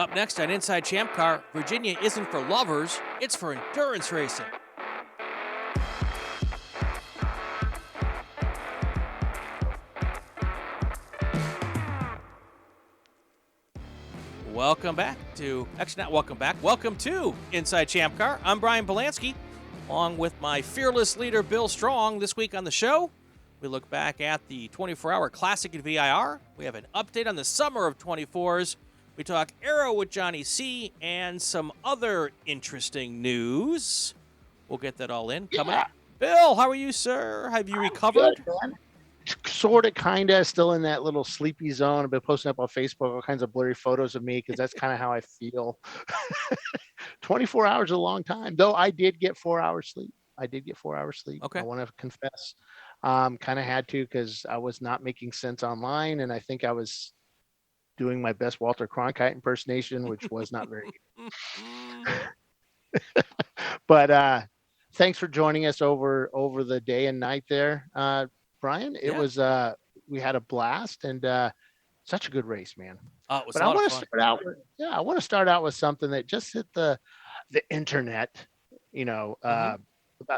Up next on Inside ChampCar, Virginia isn't for lovers, it's for endurance racing. Welcome to Inside ChampCar. I'm Brian Bielanski, along with my fearless leader, Bill Strong. This week on the show, we look back at the 24-hour Classic at VIR. We have an update on the summer of 24s. We talk aero with Johnny C. and some other interesting news. We'll get that all in coming up. Bill, how are you, sir? Have you recovered? Good, man. Sort of, kind of, still in that little sleepy zone. I've been posting up on Facebook all kinds of blurry photos of me because that's kind of how I feel. 24 hours is a long time, though. I did get 4 hours sleep. Okay. I want to confess. Kind of had to because I was not making sense online, and I think I was doing my best Walter Cronkite impersonation, which was not very good. But thanks for joining us over the day and night there, Brian. It was we had a blast and such a good race, man. It was but a lot I want of to fun. I want to start out with something that just hit the internet, about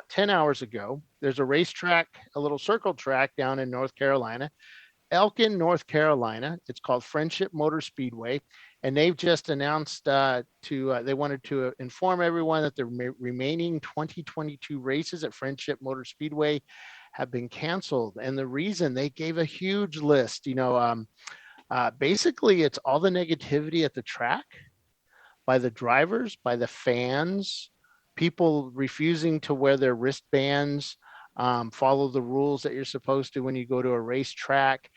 10 hours ago. There's a racetrack, a little circle track down in North Carolina, Elkin, North Carolina. It's called Friendship Motor Speedway, and they've just announced they wanted to inform everyone that the remaining 2022 races at Friendship Motor Speedway have been canceled. And the reason, they gave a huge list. Basically, it's all the negativity at the track by the drivers, by the fans, people refusing to wear their wristbands, follow the rules that you're supposed to when you go to a racetrack,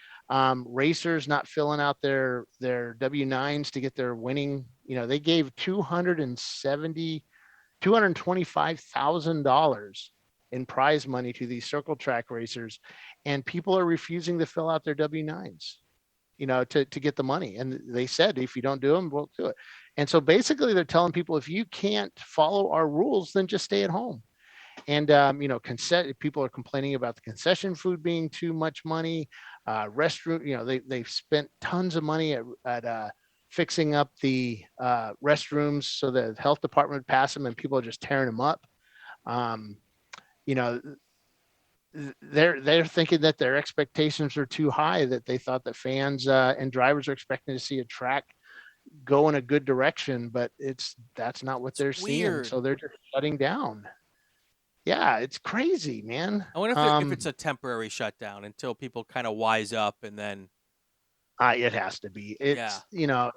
racers not filling out their W-9s to get their winning. They gave $225,000 in prize money to these circle track racers, and people are refusing to fill out their W-9s, to get the money. And they said, if you don't do them, we'll do it. And so basically they're telling people, if you can't follow our rules, then just stay at home. And, people are complaining about the concession food being too much money. Restroom, they've spent tons of money at fixing up the restrooms so the health department would pass them, and people are just tearing them up. They're thinking that their expectations are too high, that they thought that fans and drivers are expecting to see a track go in a good direction, but that's not what they're seeing. So they're just shutting down. Yeah, it's crazy, man. I wonder if it's a temporary shutdown until people kind of wise up, and then it has to be. It's I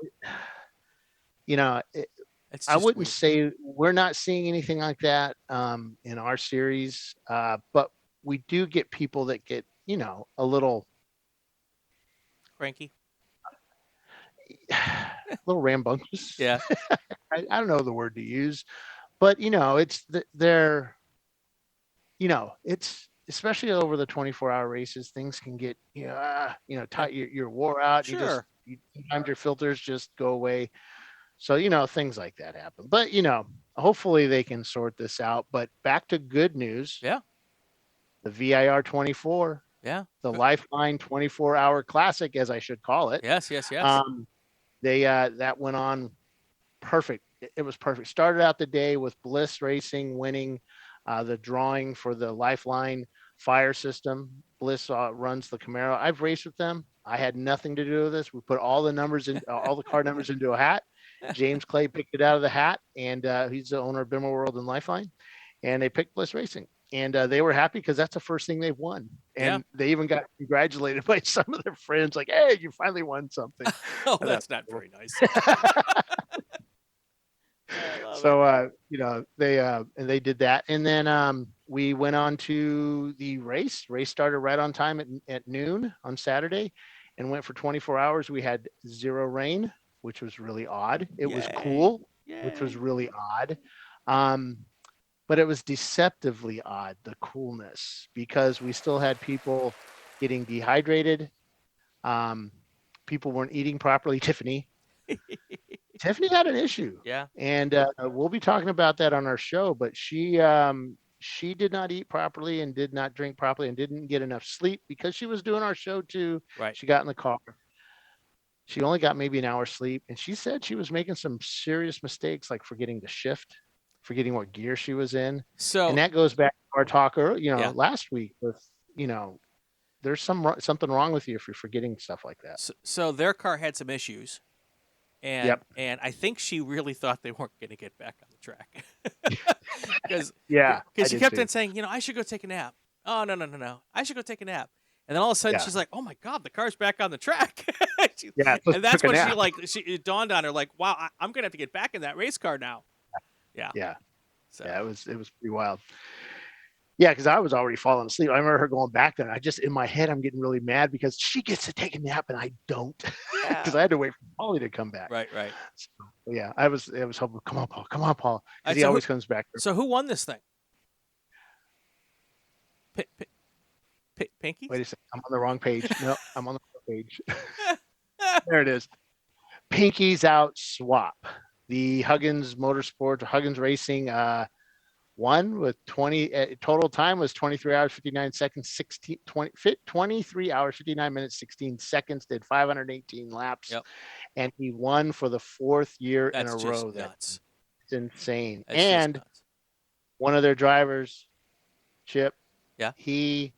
wouldn't weird. say we're not seeing anything like that in our series, but we do get people that get a little cranky, a little rambunctious. Yeah. I don't know the word to use, but it's it's especially over the 24-hour races, things can get tight. You're wore out. Sure. Sometimes your filters just go away. So things like that happen. But hopefully they can sort this out. But back to good news. Yeah. The VIR24. Yeah. The Lifeline 24-hour Classic, as I should call it. Yes. They that went on perfect. It was perfect. Started out the day with Bliss Racing winning the drawing for the Lifeline fire system. Bliss runs the Camaro. I've raced with them. I had nothing to do with this. We put all the numbers in, all the car numbers into a hat. James Clay picked it out of the hat, and he's the owner of Bimmer World and Lifeline. And they picked Bliss Racing, and they were happy because that's the first thing they've won. And they even got congratulated by some of their friends, like, "Hey, you finally won something." Oh, that's not very nice. So they did that, and then we went on to the race. Race started right on time at noon on Saturday, and went for 24 hours. We had zero rain, which was really odd. It was cool, which was really odd, but it was deceptively odd, the coolness, because we still had people getting dehydrated. People weren't eating properly. Tiffany had an issue. Yeah. And we'll be talking about that on our show, but she did not eat properly and did not drink properly and didn't get enough sleep because she was doing our show too. Right. She got in the car. She only got maybe an hour's sleep, and she said she was making some serious mistakes, like forgetting to shift, forgetting what gear she was in. And So that goes back to our talk earlier, yeah, last week with, there's something wrong with you if you're forgetting stuff like that. so their car had some issues, and Yep. I think she really thought they weren't going to get back on the track because Yeah, I she did kept too. on saying, I should go take a nap. Oh no, I should go take a nap. And then all of a sudden Yeah. she's like, "Oh my God, the car's back on the track!" Yeah, And that's took a when nap. it dawned on her, like, "Wow, I'm gonna have to get back in that race car now." Yeah. Yeah. So Yeah, it was pretty wild. Yeah, because I was already falling asleep. I remember her going back there. And I just in my head, I'm getting really mad because she gets to take a nap and I don't, because yeah, I had to wait for Polly to come back. right. So, yeah, I was hoping, come on, Paul, All because right, he always comes back. so who won this thing? Pinky? Wait a second, I'm on the wrong page. No, I'm on the wrong page. There it is. Pinky's out swap. The Huggins Motorsports, Huggins Racing, won with 20 total time was 23 hours 59 seconds 23 hours 59 minutes 16 seconds, did 518 laps. Yep. And he won for the fourth year in That's a just row. nuts. That's insane. That's just And nuts. one of their drivers, Chip, Yeah. he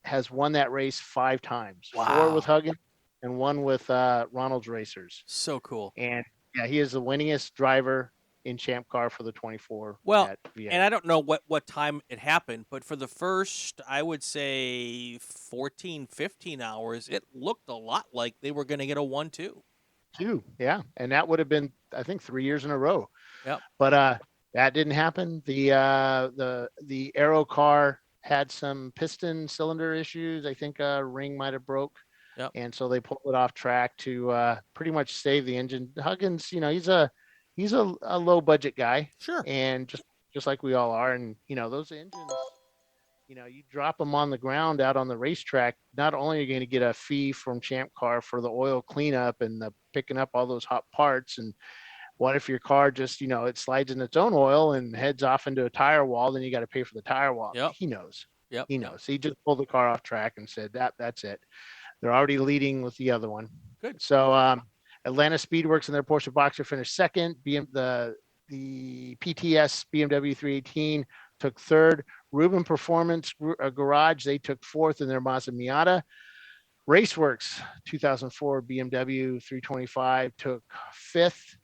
has won that race 5 times. Wow. 4 with Huggins and 1 with Ronald's Racers. So cool. And yeah, he is the winningest driver in ChampCar for the 24. Well, at VIR. and I don't know what time it happened, but for the first, I would say 14, 15 hours, it looked a lot like they were going to get a 1-2. 2, yeah, and that would have been, I think, 3 years in a row. Yep. But that didn't happen. The aero car had some piston cylinder issues. I think a ring might have broke. Yep. And so they pulled it off track to pretty much save the engine. Huggins, he's a low budget guy. Sure. And just like we all are. And those engines, you drop them on the ground out on the racetrack, not only are you going to get a fee from ChampCar for the oil cleanup and the picking up all those hot parts, and what if your car just, it slides in its own oil and heads off into a tire wall, then you got to pay for the tire wall. Yep. He knows. Yep. He knows. He just pulled the car off track and said that's it. They're already leading with the other one. Good. So Atlanta Speedworks and their Porsche Boxer finished second. The PTS BMW 318 took third. Rubin Performance Garage, they took fourth in their Mazda Miata. Raceworks 2004 BMW 325 took fifth.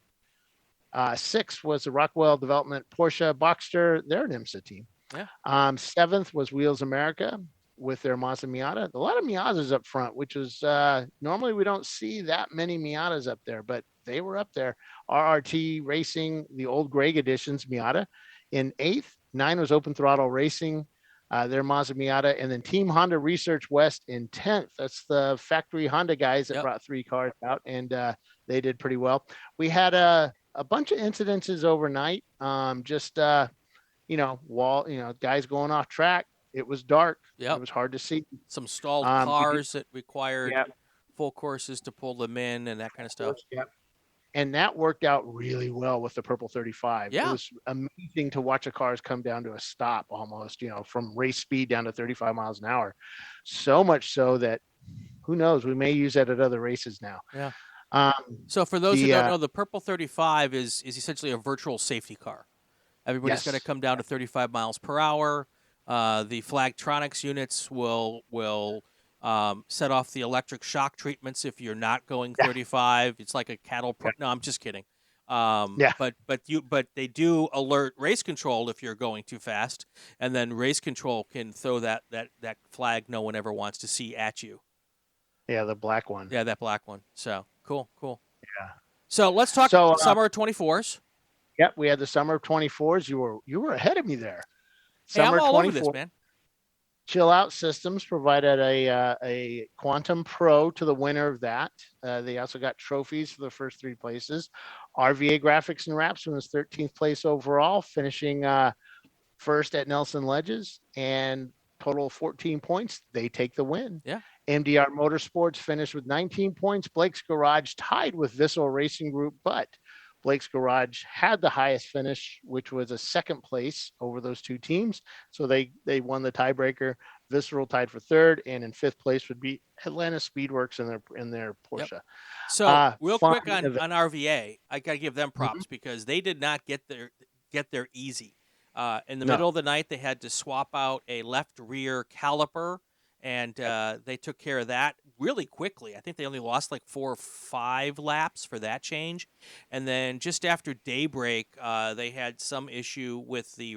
Sixth was the Rockwell Development Porsche Boxster. They're an IMSA team. Yeah. Seventh was Wheels America with their Mazda Miata. A lot of Miatas up front, which is normally we don't see that many Miatas up there, but they were up there. RRT Racing, the old Greg editions Miata, in eighth. 9 was Open Throttle Racing, their Mazda Miata, and then Team Honda Research West in 10th. That's the factory Honda guys that brought 3 cars out, and they did pretty well. We had a bunch of incidences overnight. Guys going off track. It was dark. Yep. It was hard to see. Some stalled cars that required full courses to pull them in and that kind of stuff. Yep. And that worked out really well with the Purple 35. Yeah. It was amazing to watch the cars come down to a stop almost, from race speed down to 35 miles an hour. So much so that, who knows, we may use that at other races now. Yeah. So for those who don't know, the Purple 35 is essentially a virtual safety car. Everybody's going to come down to 35 miles per hour. The Flagtronics units will set off the electric shock treatments if you're not going 35. It's like a cattle. No, I'm just kidding. But they do alert race control if you're going too fast, and then race control can throw that flag no one ever wants to see at you. Yeah, the black one. Yeah, that black one. So cool. Yeah. So let's talk summer 24s. Yep, we had the summer of 24s. You were ahead of me there. Hey, Summer I'm all 24, over this, man. Chill Out Systems provided a Quantum Pro to the winner of that. They also got trophies for the first 3 places. RVA Graphics and Wraps was 13th place overall, finishing first at Nelson Ledges, and total of 14 points. They take the win. Yeah. MDR Motorsports finished with 19 points. Blake's Garage tied with Vissel Racing Group, but Blake's Garage had the highest finish, which was a second place over those 2 teams. So they won the tiebreaker. Visceral tied for third, and in fifth place would be Atlanta Speedworks in their Porsche. Yep. So real Fun quick on RVA, I got to give them props Mhm. because they did not get there easy. In the No. middle of the night, they had to swap out a left rear caliper, and they took care of that really quickly. I think they only lost like 4 or 5 laps for that change, and then just after daybreak, they had some issue with the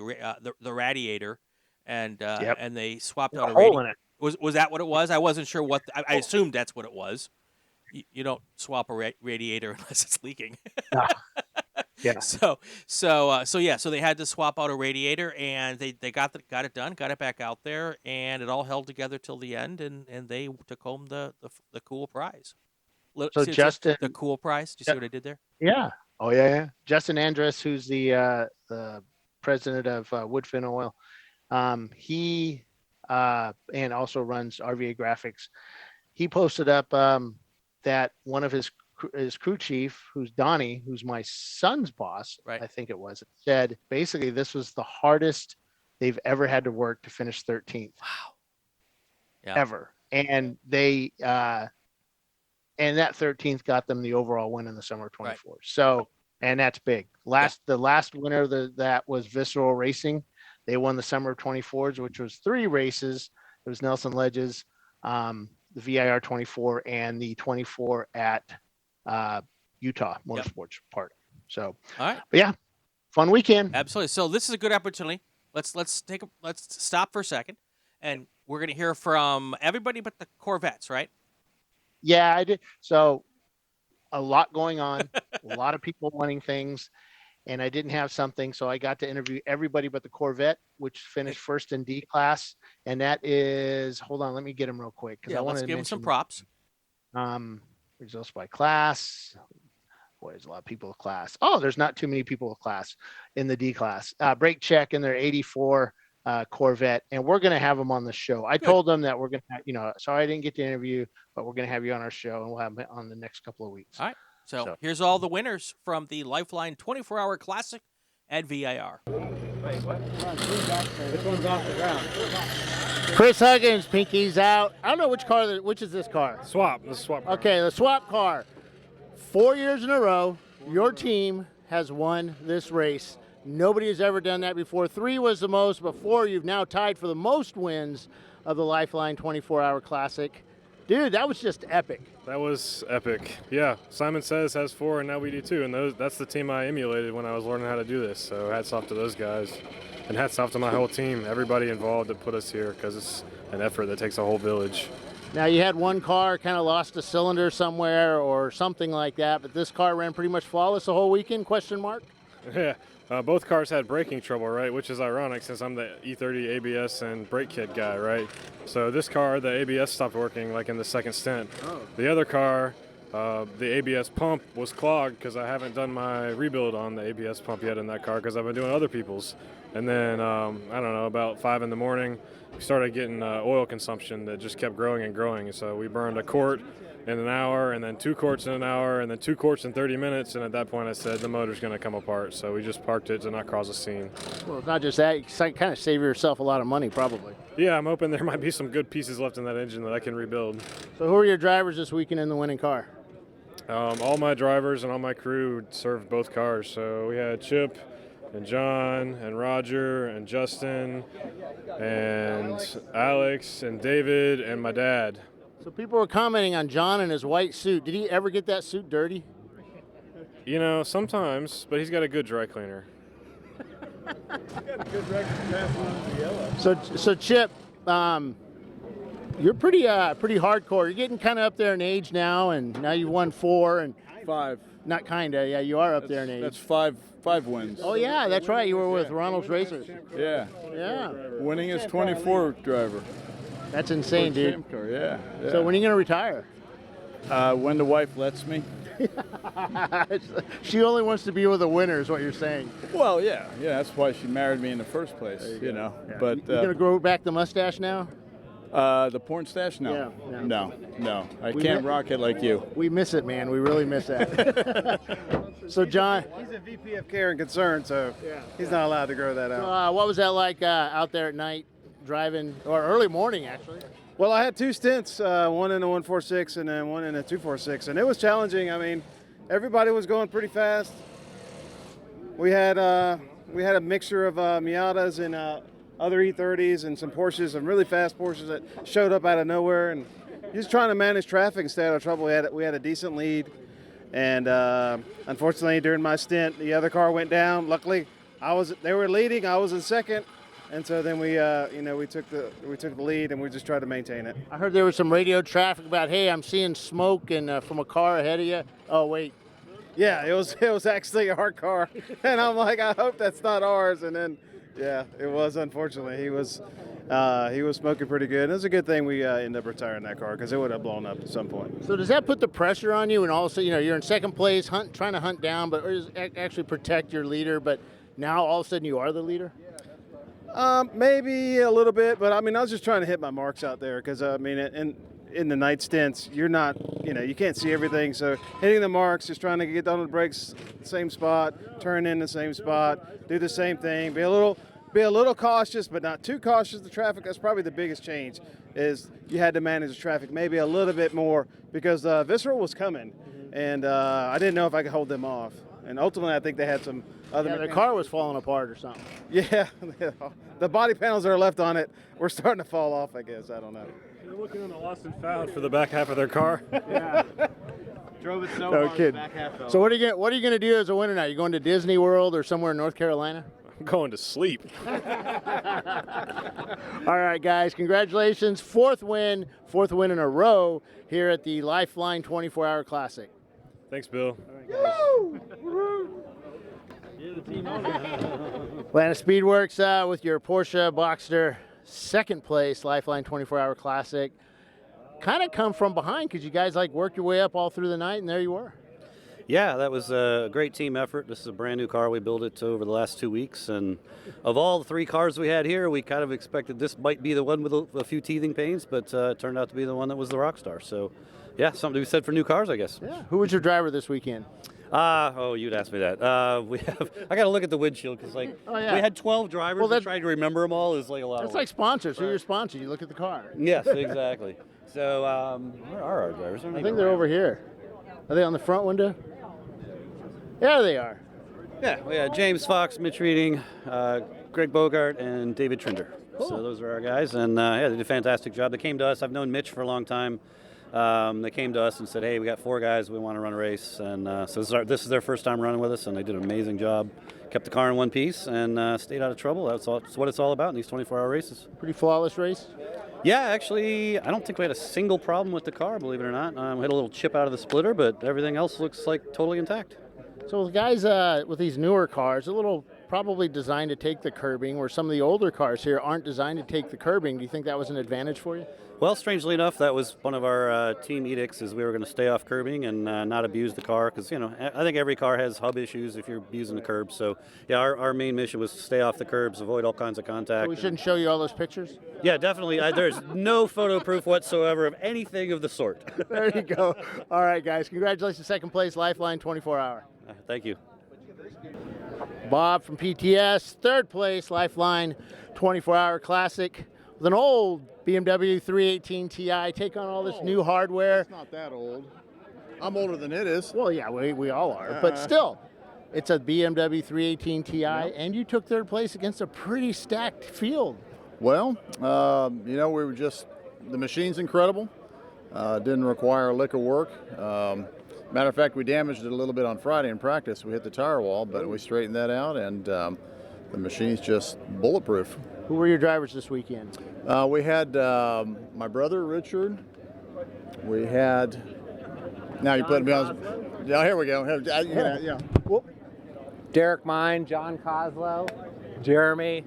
radiator, and Yep. and they swapped There's out a a hole radiator. in it. Was that what it was? I wasn't sure what. I assumed that's what it was. You don't swap a radiator unless it's leaking. Ah, yeah. So they had to swap out a radiator, and they got it done, got it back out there, and it all held together till the end, and they took home the cool prize. So See, Justin, the cool prize. Do you see what I did there? yeah. Oh yeah. Justin Andrus, who's the president of Woodfin Oil, he and also runs RVA Graphics. He posted up that one of his crew chief, who's Donnie, who's my son's boss, Right. I think it was, said basically this was the hardest they've ever had to work to finish 13th. Wow. Yeah. Ever. And they and that 13th got them the overall win in the summer of 24. Right. So, and that's big. The last winner that was Visceral Racing. They won the summer of 24s, which was 3 races. It was Nelson Ledges, the VIR24, and the 24 at Utah Motorsports Park. So, all right. But yeah, fun weekend. Absolutely. So this is a good opportunity. Let's stop for a second, and we're going to hear from everybody but the Corvettes, right? Yeah, I did. So a lot going on, a lot of people wanting things, and I didn't have something, so I got to interview everybody but the Corvette, which finished first in D class, and that is, hold on, let me get them real quick. Yeah, let's give them some props. Results by class. Boy, there's a lot of people with class. Oh, there's not too many people with class in the D class. Brake check in their 84 Corvette, and we're going to have them on the show. I told them that we're going to, sorry I didn't get to interview, but we're going to have you on our show, and we'll have them on the next couple of weeks. All right. So here's all the winners from the Lifeline 24-Hour Classic at VIR. This one's off the ground. Chris Huggins, Pinky's out. I don't know which is this car? Swap. The swap car. Okay, the swap car. 4 years in a row, your team has won this race. Nobody has ever done that before. 3 was the most, but 4, you've now tied for the most wins of the Lifeline 24-Hour Classic. Dude, that was just epic. That was epic. Yeah, Simon Says has 4, and now we do 2, and that's the team I emulated when I was learning how to do this. So hats off to those guys, and hats off to my whole team, everybody involved that put us here, because it's an effort that takes a whole village. Now, you had one car kind of lost a cylinder somewhere or something like that, but this car ran pretty much flawless the whole weekend, question mark? Yeah. Both cars had braking trouble, right? Which is ironic since I'm the E30 ABS and brake kit guy, right? So this car, the ABS stopped working like in the second stint. Oh. The other car, the ABS pump was clogged because I haven't done my rebuild on the ABS pump yet in that car because I've been doing other people's. And then, I don't know, about 5 in the morning, we started getting oil consumption that just kept growing and growing. So we burned a quart in an hour, and then 2 quarts in an hour, and then 2 quarts in 30 minutes, and at that point I said the motor's going to come apart, so we just parked it to not cause a scene. Well, it's not just that, you kind of save yourself a lot of money probably. Yeah, I'm hoping there might be some good pieces left in that engine that I can rebuild. So who are your drivers this weekend in the winning car? All my drivers and all my crew served both cars, so we had Chip and John and Roger and Justin and Alex and David and my dad. So people were commenting on John and his white suit. Did he ever get that suit dirty? You know, sometimes, but he's got a good dry cleaner. So Chip, you're pretty hardcore. You're getting kind of up there in age now, and now you've won 4 and 5. Not kinda, yeah, you are up there in age. That's five wins. Oh yeah, that's right. You were with Ronald's Racers. Yeah. Yeah. Winningest 24 driver. That's insane, dude. ChampCar, yeah. So when are you gonna retire? When the wife lets me. She only wants to be with a winner, is what you're saying. Well, yeah. That's why she married me in the first place. You know. Yeah. But you gonna grow back the mustache now? The porn stash? No. Yeah. No. I can't rock it like you. We miss it, man. We really miss that. So John, he's a VP of Care and Concern, so he's not allowed to grow that out. what was that like out there at night? driving, or early morning actually. Well, I had 2 stints, one in a 146 and then one in a 246, and it was challenging. I mean, everybody was going pretty fast. We had a mixture of Miatas and other E30s and some Porsches, some really fast Porsches that showed up out of nowhere, and just trying to manage traffic and stay out of trouble. We had a decent lead, and unfortunately during my stint, the other car went down. Luckily, they were leading, I was in second. And so then we took the lead, and we just tried to maintain it. I heard there was some radio traffic about, hey, I'm seeing smoke and from a car ahead of you. Oh wait. Yeah, it was actually our car, and I'm like, I hope that's not ours. And then, yeah, it was. Unfortunately, he was smoking pretty good. It was a good thing we ended up retiring that car because it would have blown up at some point. So does that put the pressure on you? And also, you're in second place, trying to hunt down, but or actually protect your leader. But now all of a sudden you are the leader. Maybe a little bit, but I mean, I was just trying to hit my marks out there because I mean, in the night stints, you're not, you can't see everything. So hitting the marks, just trying to get down the brakes, same spot, turn in the same spot, do the same thing, be a little cautious, but not too cautious of the traffic. That's probably the biggest change, is you had to manage the traffic maybe a little bit more because Visceral was coming, and I didn't know if I could hold them off. And ultimately, I think they had some other. Yeah, the car was falling apart or something. Yeah, the body panels that are left on it were starting to fall off, I guess. I don't know. They're looking on the lost and found for the back half of their car. Yeah. Drove it so No hard, kidding. back half fell. So what are you going to do as a winner now? You going to Disney World or somewhere in North Carolina? I'm going to sleep. All right, guys, congratulations. Fourth win in a row here at the Lifeline 24-Hour Classic. Thanks, Bill. Atlanta Speedworks with your Porsche Boxster second place Lifeline 24-Hour Classic. Kind of come from behind because you guys worked your way up all through the night, and there you were. Yeah, that was a great team effort. This is a brand new car. We built it over the last 2 weeks, and of all the 3 cars we had here, we kind of expected this might be the one with a few teething pains, but it turned out to be the one that was the rock star. So, yeah, something to be said for new cars, I guess. Yeah. Who was your driver this weekend? You'd ask me that. I got to look at the windshield because we had 12 drivers. And trying to remember them all is a lot. That's like sponsors. Who are your sponsors? You look at the car. Yes, exactly. So where are our drivers? I think they're over here. Are they on the front window? There they are. Yeah, we had James Fox, Mitch Reading, Greg Bogart, and David Trinder. Cool. So those are our guys, and they did a fantastic job. They came to us. I've known Mitch for a long time. They came to us and said, hey, we got 4 guys, we want to run a race. And so this is their first time running with us, and they did an amazing job. Kept the car in one piece and stayed out of trouble. That's what it's all about in these 24-hour races. Pretty flawless race? Yeah, actually, I don't think we had a single problem with the car, believe it or not. We had a little chip out of the splitter, but everything else looks like totally intact. So the guys with these newer cars, a little probably designed to take the curbing, where some of the older cars here aren't designed to take the curbing. Do you think that was an advantage for you? Well, strangely enough, that was one of our team edicts, is we were going to stay off curbing and not abuse the car, because I think every car has hub issues if you're abusing the curbs. So yeah, our main mission was to stay off the curbs, avoid all kinds of contact. So we shouldn't show you all those pictures? Yeah, definitely. There's no photo proof whatsoever of anything of the sort. There you go. All right, guys. Congratulations, second place, Lifeline 24-Hour. Thank you. Bob from PTS, third place, Lifeline 24-Hour Classic, with an old BMW 318 Ti. Take on all this new hardware. It's not that old. I'm older than it is. Well, yeah, we all are. But still, it's a BMW 318 Ti, and you took third place against a pretty stacked field. Well, we were the machine's incredible. Didn't require a lick of work. Matter of fact, we damaged it a little bit on Friday in practice. We hit the tire wall, but we straightened that out, and the machine's just bulletproof. Who were your drivers this weekend? We had my brother, Richard. We had... Now you put me on... Yeah, here we go. Yeah. Derek Mine, John Coslow, Jeremy,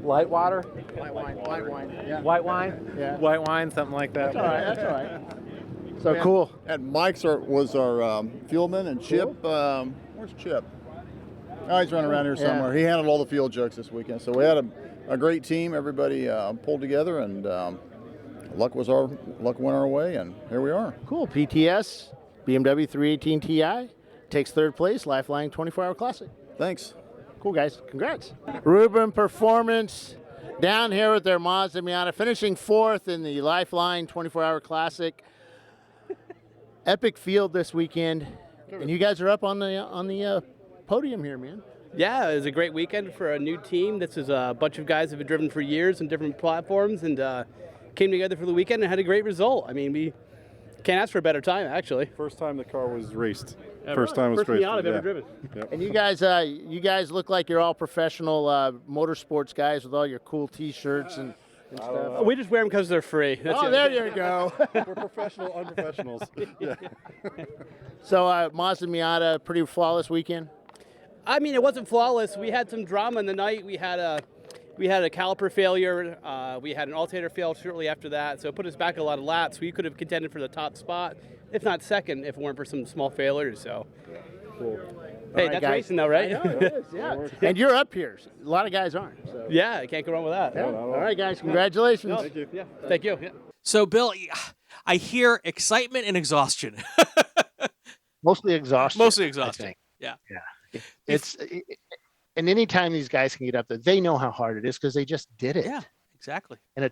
Lightwater. White wine. Yeah. White wine? Yeah. White wine, something like that. That's all right. So cool. And Mike's was our fuelman, and Chip, where's Chip? Oh, he's running around here somewhere. Yeah. He handled all the fuel jugs this weekend. So we had a great team. Everybody pulled together, and luck went our way, and here we are. Cool. PTS, BMW 318 Ti, takes third place, Lifeline 24-Hour Classic. Thanks. Cool, guys. Congrats. Ruben Performance down here with their Mazda Miata, finishing 4th in the Lifeline 24-Hour Classic. Epic field this weekend, and you guys are up on the podium here, man. Yeah, it was a great weekend for a new team. This is a bunch of guys that have been driven for years in different platforms, and came together for the weekend and had a great result. I mean, we can't ask for a better time, actually. First time the car was raced. First Miata I've ever driven. Yep. And you guys look like you're all professional motorsports guys with all your cool T-shirts and stuff. We just wear them because they're free. That's it. There you go. We're professional unprofessionals. Yeah. So Mazda Miata, pretty flawless weekend. I mean, it wasn't flawless. We had some drama in the night. We had a caliper failure. We had an alternator fail shortly after that, so it put us back a lot of laps. We could have contended for the top spot, if not second, if it weren't for some small failures. So, Cool. Hey, right, that's guys. racing, though, right? I know, it is, yeah. And you're up here. A lot of guys aren't. So. Yeah, I can't go wrong with that. Yeah. All right, guys. Congratulations. No, thank you. Yeah, thank you. Yeah. So, Bill, I hear excitement and exhaustion. Mostly exhaustion. Mostly I exhaustion. think. Yeah. And anytime these guys can get up there, they know how hard it is because they just did it. Yeah, exactly. And a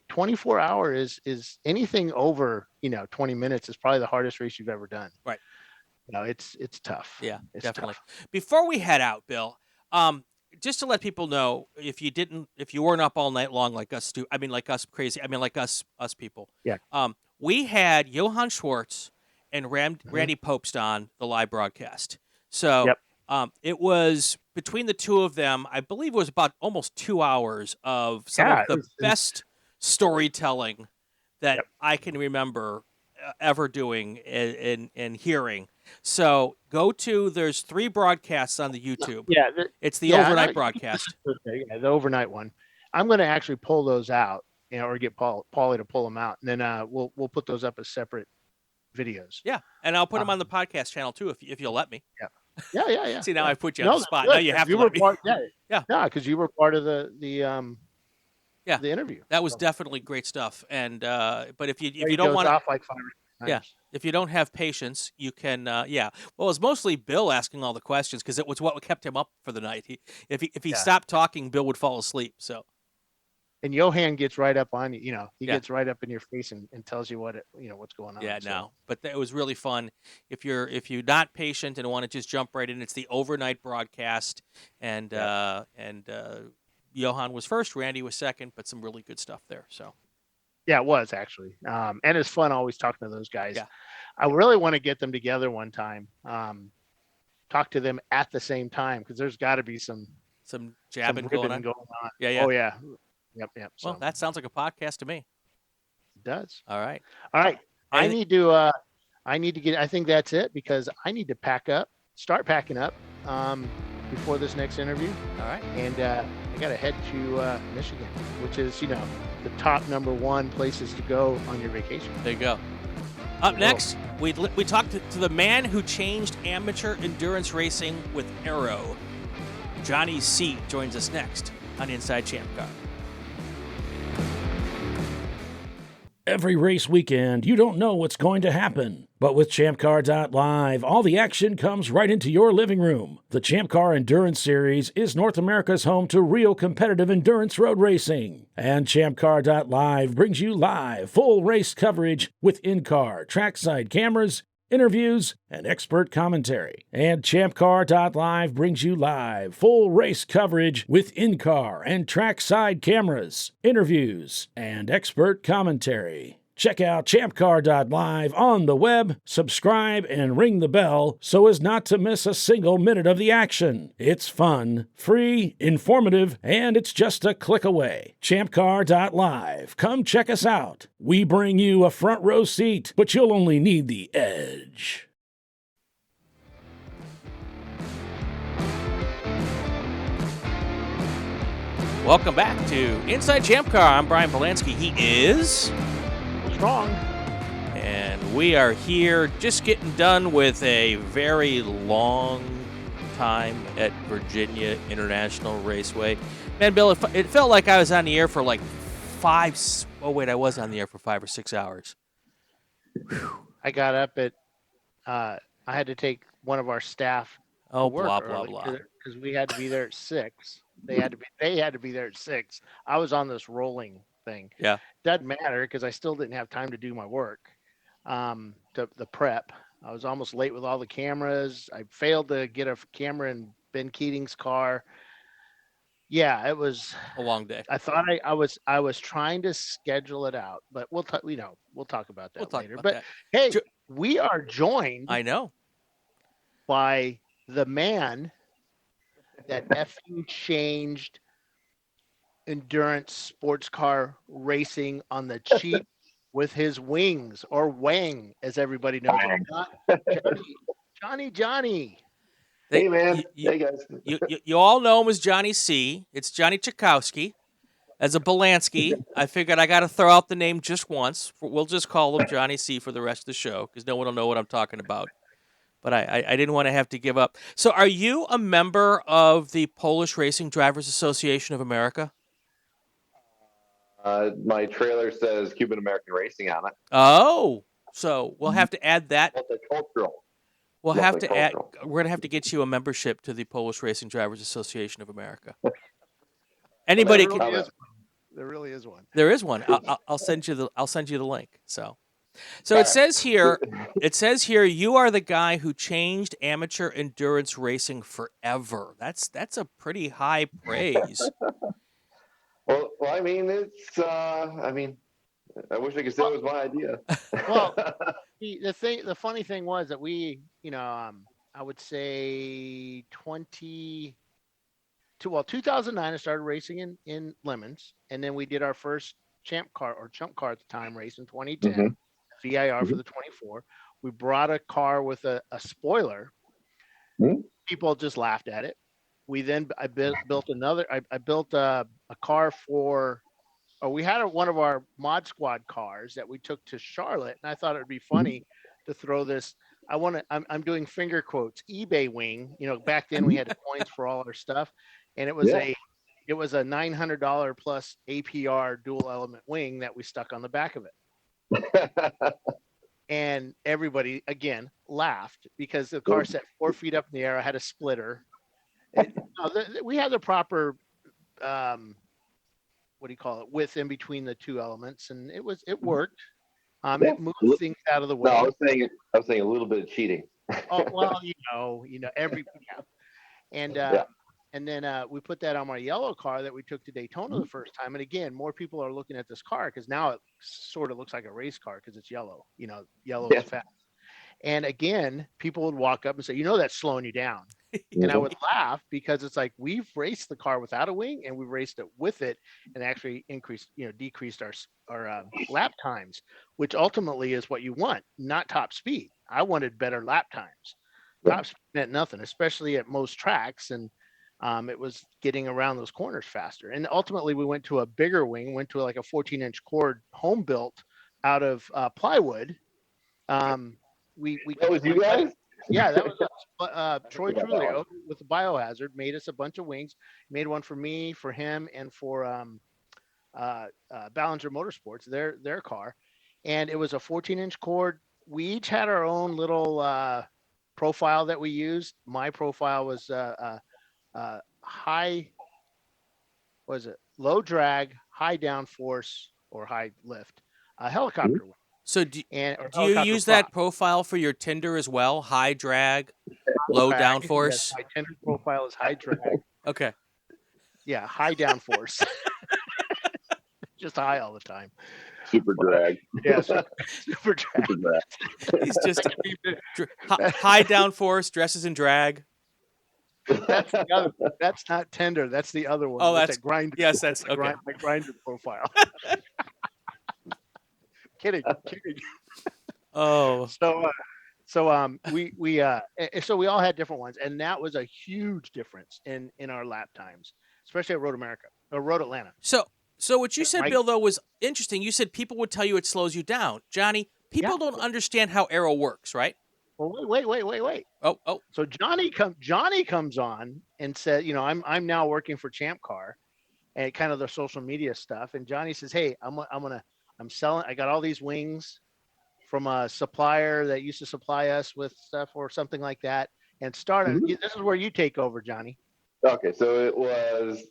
24 hour is anything over 20 minutes is probably the hardest race you've ever done. Right. It's tough. Yeah, It's definitely. tough. Before we head out, Bill, just to let people know, if you weren't up all night long like us people. Yeah. We had Johann Schwartz and Randy Popst on the live broadcast. So Yep. It was between the two of them, I believe it was about almost 2 hours of some of the best storytelling that I can remember ever doing and hearing. So there's 3 broadcasts on the YouTube. Yeah. It's the overnight broadcast. Yeah, the overnight one. I'm going to actually pull those out, or get Paulie to pull them out, and then we'll put those up as separate videos. Yeah, and I'll put them on the podcast channel too if you'll let me. Yeah. See, now I put you on the spot. Now you have to let me. Yeah, because you were part of the interview. That was definitely great stuff. And but if you don't want off like 5 or 6 times. if you don't have patience, you can. Well, it's mostly Bill asking all the questions because it was what kept him up for the night. If he stopped talking, Bill would fall asleep. So. And Johan gets right up on you. He gets right up in your face and tells you what's going on. Yeah, no, but it was really fun. If you're not patient and want to just jump right in, it's the overnight broadcast, and Johan was first, Randy was second, but some really good stuff there. So. Yeah, it was actually, and it's fun always talking to those guys. Yeah. I really want to get them together one time, talk to them at the same time because there's got to be some jabbing going on. Yeah. Oh yeah. Yep. So, well, that sounds like a podcast to me. It does. All right. I need to get. I think that's it because I need to start packing up before this next interview. All right. And I got to head to Michigan, which is the top #1 places to go on your vacation. There you go. Up next, we talked to the man who changed amateur endurance racing with aero. Johnny C joins us next on Inside ChampCar. Every race weekend, you don't know what's going to happen. But with ChampCar.Live, all the action comes right into your living room. The ChampCar Endurance Series is North America's home to real competitive endurance road racing. And ChampCar.Live brings you live, full race coverage with in-car, trackside cameras, interviews, and expert commentary. And ChampCar.Live brings you live, full race coverage with in-car and trackside cameras, interviews, and expert commentary. Check out ChampCar.Live on the web, subscribe, and ring the bell so as not to miss a single minute of the action. It's fun, free, informative, and it's just a click away. ChampCar.Live. Come check us out. We bring you a front row seat, but you'll only need the edge. Welcome back to Inside ChampCar. I'm Brian Bielanski. He is Strong. And we are here just getting done with a very long time at Virginia International Raceway. Man, Bill, it felt like I was on the air for like I was on the air for 5 or 6 hours. I got up at, I had to take one of our staff. Oh, to work blah, early blah, blah. because we had to be there at 6. They had to be there at 6. I was on this rolling thing. Yeah. Doesn't matter because I still didn't have time to do my work. To the prep. I was almost late with all the cameras. I failed to get a camera in Ben Keating's car. Yeah, it was A long day. I thought I was trying to schedule it out, but we'll talk about that We'll talk later. about But that. hey, we are joined I know. by the man that effing changed endurance sports car racing on the cheap with his wings, or Wang, as everybody knows it. Johnny. Hey, man. Hey, guys. You all know him as Johnny C. It's Johnny Chakowski. As a Bielanski, I figured I got to throw out the name just once. We'll just call him Johnny C for the rest of the show because no one will know what I'm talking about. But I didn't want to have to give up. So are you a member of the Polish Racing Drivers Association of America? My trailer says Cuban American Racing on it. Oh, so we'll have to add that. Multicultural. We'll have to add. We're gonna have to get you a membership to the Polish Racing Drivers Association of America. Anybody can. There really is one. There is one. I'll send you the link. So it says here. It says here you are the guy who changed amateur endurance racing forever. That's a pretty high praise. Well, I mean, it's. I wish I could say it was my idea. Well, the funny thing was that we, I would say 2009, I started racing in Lemons, and then we did our first ChampCar at the time race in 2010, VIR for the 24. We brought a car with a spoiler. People just laughed at it. I built another. I built a car for. We had one of our Mod Squad cars that we took to Charlotte, and I thought it would be funny to throw this. I'm doing finger quotes eBay wing. Back then we had coins for all our stuff, and it was a $900 plus APR dual element wing that we stuck on the back of it. And everybody again laughed because the car sat 4 feet up in the air. I had a splitter. We had the proper width in between the two elements, and it worked. It moved things out of the way. No, I was saying a little bit of cheating. Oh well, and then we put that on my yellow car that we took to Daytona the first time. And again, more people are looking at this car because now it sort of looks like a race car because it's yellow. Yellow is fast. And again, people would walk up and say, that's slowing you down. And I would laugh because it's like we've raced the car without a wing and we've raced it with it and actually decreased our lap times, which ultimately is what you want, not top speed. I wanted better lap times. Top speed meant nothing, especially at most tracks. And it was getting around those corners faster. And ultimately we went to a bigger wing, went to like a 14-inch cord home built out of plywood. We that was you guys? Yeah, that was Troy Trulio with the Biohazard made us a bunch of wings. Made one for me, for him, and for Ballinger Motorsports, their car. And it was a 14-inch cord. We each had our own little profile that we used. My profile was low drag, high downforce, or high lift, helicopter wing. So do you use that profile for your Tinder as well? High drag, low downforce? Yes, my Tinder profile is high drag. Okay. Yeah, high downforce. Just high all the time. Super drag. Yes, super drag. Super drag. He's just high downforce, dresses in drag. That's the other. That's not Tinder. That's the other one. Oh, that's Grindr. Yes, that's okay. My Grindr profile. Kidding. Oh. So we all had different ones, and that was a huge difference in our lap times, especially at Road Atlanta. So what you said, Bill, though, was interesting. You said people would tell you it slows you down. Johnny, people don't understand how aero works, right? Well, wait. Oh. So Johnny comes on and said, I'm now working for ChampCar, and kind of the social media stuff. And Johnny says, hey, I'm selling. I got all these wings from a supplier that used to supply us with stuff or something like that. And this is where you take over, Johnny. Okay, so it was.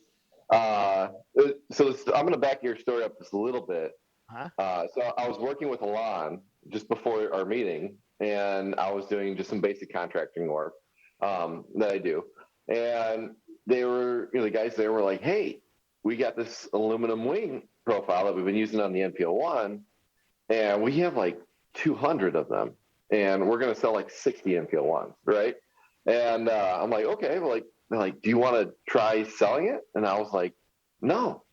I'm going to back your story up just a little bit. So I was working with Alon just before our meeting, and I was doing just some basic contracting work that I do. And they were, the guys there were like, "Hey, we got this aluminum wing profile that we've been using on the NPO1, and we have like 200 of them, and we're going to sell like 60 NPO1s, right?" And I'm like, "Okay, well, they're like, do you want to try selling it?" And I was like, "No,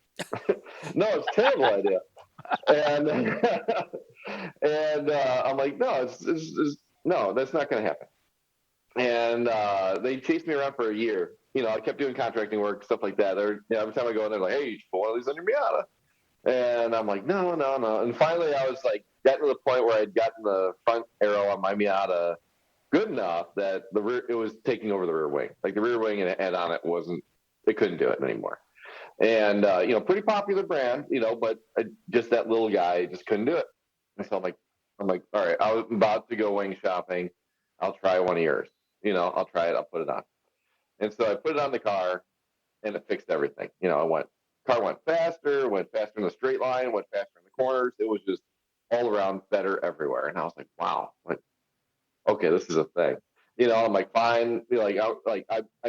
no, it's a terrible idea." And I'm like, "No, no, that's not going to happen." And they chased me around for a year. I kept doing contracting work, stuff like that. Every time I go in, they're like, "Hey, you should put one of these on your Miata." And I'm like, no. And finally, I was like, getting to the point where I'd gotten the front aero on my Miata good enough that it was taking over the rear wing. Like the rear wing and head on it it couldn't do it anymore. And pretty popular brand, but just that little guy just couldn't do it. And so I'm like, all right, I was about to go wing shopping. I'll try one of yours. I'll try it. I'll put it on. And so I put it on the car, and it fixed everything. Car went faster in the straight line, went faster in the corners. It was just all around better everywhere. And I was like, wow, okay, this is a thing. I'm like, fine. I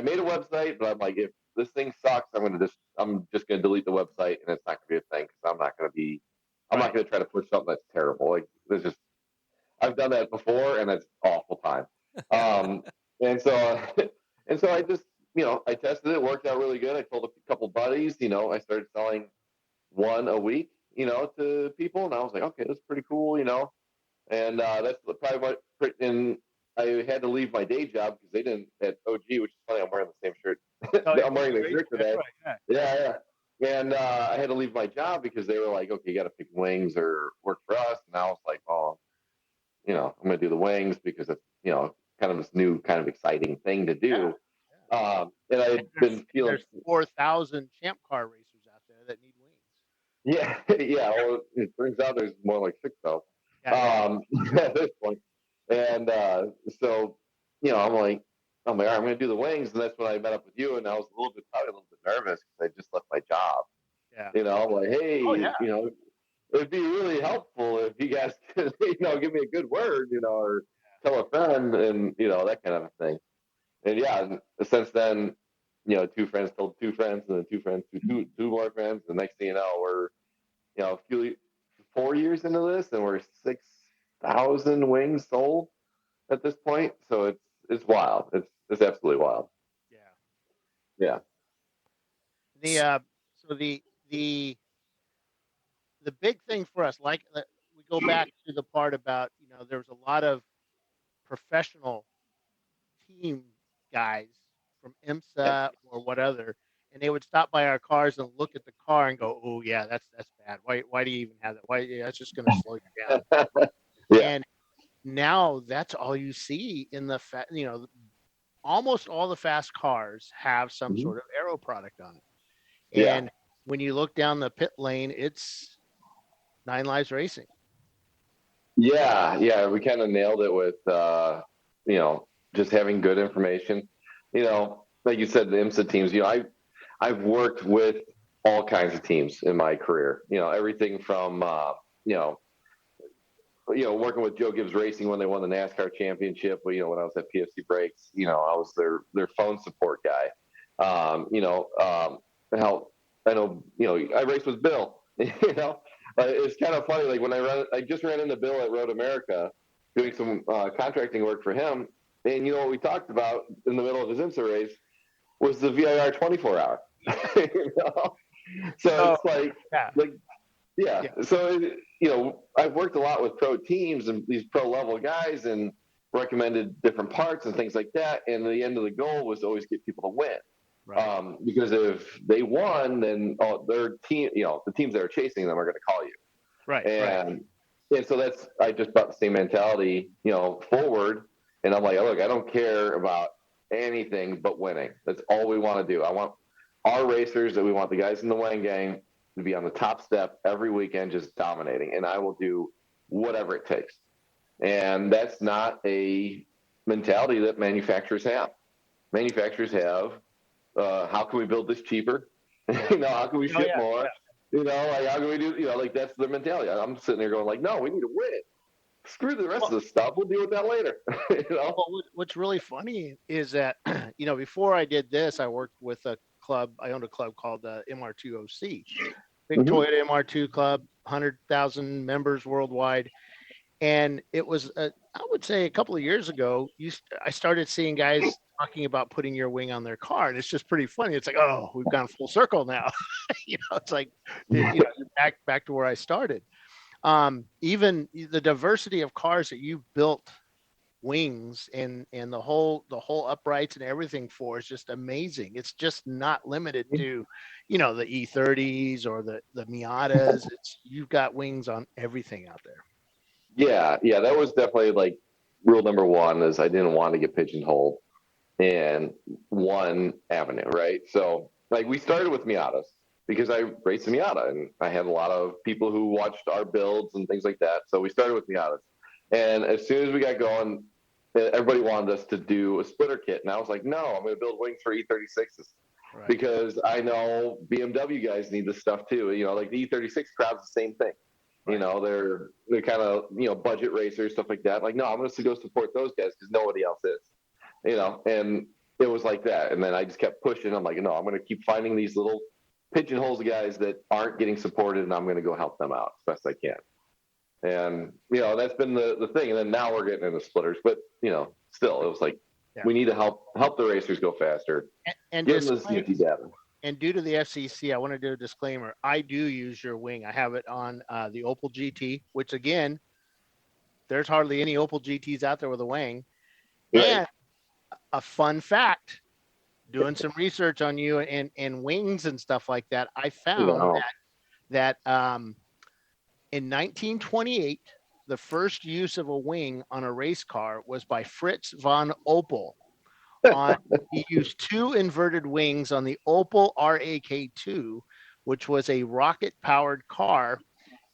made a website, but I'm like, if this thing sucks, I'm just gonna delete the website, and it's not gonna be a thing because I'm not gonna try to push something that's terrible. I've done that before, and it's awful time. And so I just, I tested it, worked out really good. I told a couple buddies, I started selling one a week, to people, and I was like, okay, that's pretty cool, and that's probably what. And I had to leave my day job because they didn't at OG, which is funny. I'm wearing the same shirt. I'm wearing the shirt today. Right, yeah. And I had to leave my job because they were like, okay, you got to pick wings or work for us. And I was like, well, I'm going to do the wings because it's, kind of this new kind of exciting thing to do. Yeah. And I've been feeling there's 4,000 ChampCar racers out there that need wings. Yeah. Well, it turns out there's more like 6,000 at this point. And so, I'm like, all right, I'm going to do the wings, and that's when I met up with you, and I was probably a little bit nervous because I just left my job. Yeah. I'm like, hey, it'd be really helpful if you guys could, give me a good word, or tell a friend, and that kind of a thing. And since then, two friends told two friends, and then two friends to two more friends. The next thing you know, we're 4 years into this, and we're 6,000 wings sold at this point. So it's wild. It's absolutely wild. Yeah. The big thing for us, like we go back to the part about, there was a lot of professional team guys from IMSA or whatever, and they would stop by our cars and look at the car and go, "Oh yeah, that's bad. Why do you even have that? Why? Yeah, that's just going to slow you down." And now that's all you see in the almost all the fast cars have some sort of aero product on it. And when you look down the pit lane, it's Nine Lives Racing. Yeah, we kind of nailed it with just having good information. Like you said, the IMSA teams. I've worked with all kinds of teams in my career. Everything from working with Joe Gibbs Racing when they won the NASCAR championship. When I was at PFC Brakes, I was their phone support guy. I know, I raced with Bill. It's kind of funny. Like when I just ran into Bill at Road America doing some contracting work for him. And what we talked about in the middle of his IMSA race was the VIR24 hour. So it's So, I've worked a lot with pro teams and these pro level guys and recommended different parts and things like that. And the end of the goal was to always get people to win. Right. Because if they won, then their team, the teams that are chasing them are going to call you. Right. And so I just brought the same mentality, forward. And I'm like, look, I don't care about anything but winning. That's all we want to do. I want our racers, that we want the guys in the Wang gang to be on the top step every weekend, just dominating. And I will do whatever it takes. And that's not a mentality that manufacturers have. Manufacturers have how can we build this cheaper? How can we ship more? Like how can we do? Like that's the mentality. I'm sitting there going like, no, we need to win. Screw the rest of the stuff. We'll deal with that later. Well, what's really funny is that before I did this, I worked with a club. I owned a club called MR2OC, big Toyota MR2 club, 100,000 members worldwide. And it was, I would say, a couple of years ago, I started seeing guys talking about putting your wing on their car, and it's just pretty funny. It's like, oh, we've gone full circle now. It's like, back to where I started. Even the diversity of cars that you've built wings and the whole uprights and everything for is just amazing. It's just not limited to, the E30s or the Miatas. You've got wings on everything out there. Yeah, that was definitely like rule number one is I didn't want to get pigeonholed in one avenue, right? So like we started with Miatas because I raced a Miata and I had a lot of people who watched our builds and things like that. So we started with Miatas. And as soon as we got going, everybody wanted us to do a splitter kit. And I was like, no, I'm going to build wings for E36s. Right. Because I know BMW guys need this stuff too. Like the E36 crowd's the same thing. Right. They're kind of, budget racers, stuff like that. Like, no, I'm going to go support those guys because nobody else is. And it was like that. And then I just kept pushing. I'm like, no, I'm going to keep finding these little pigeonholes of guys that aren't getting supported, and I'm going to go help them out as best I can. And, that's been the thing. And then now we're getting into splitters. But, still, it was like, we need to help the racers go faster. And give them the safety data. And due to the FCC, I want to do a disclaimer. I do use your wing. I have it on the Opel GT, which, again, there's hardly any Opel GTs out there with a wing. Right. And a fun fact, doing some research on you and wings and stuff like that, I found that in 1928, the first use of a wing on a race car was by Fritz von Opel. He used two inverted wings on the Opel RAK2, which was a rocket-powered car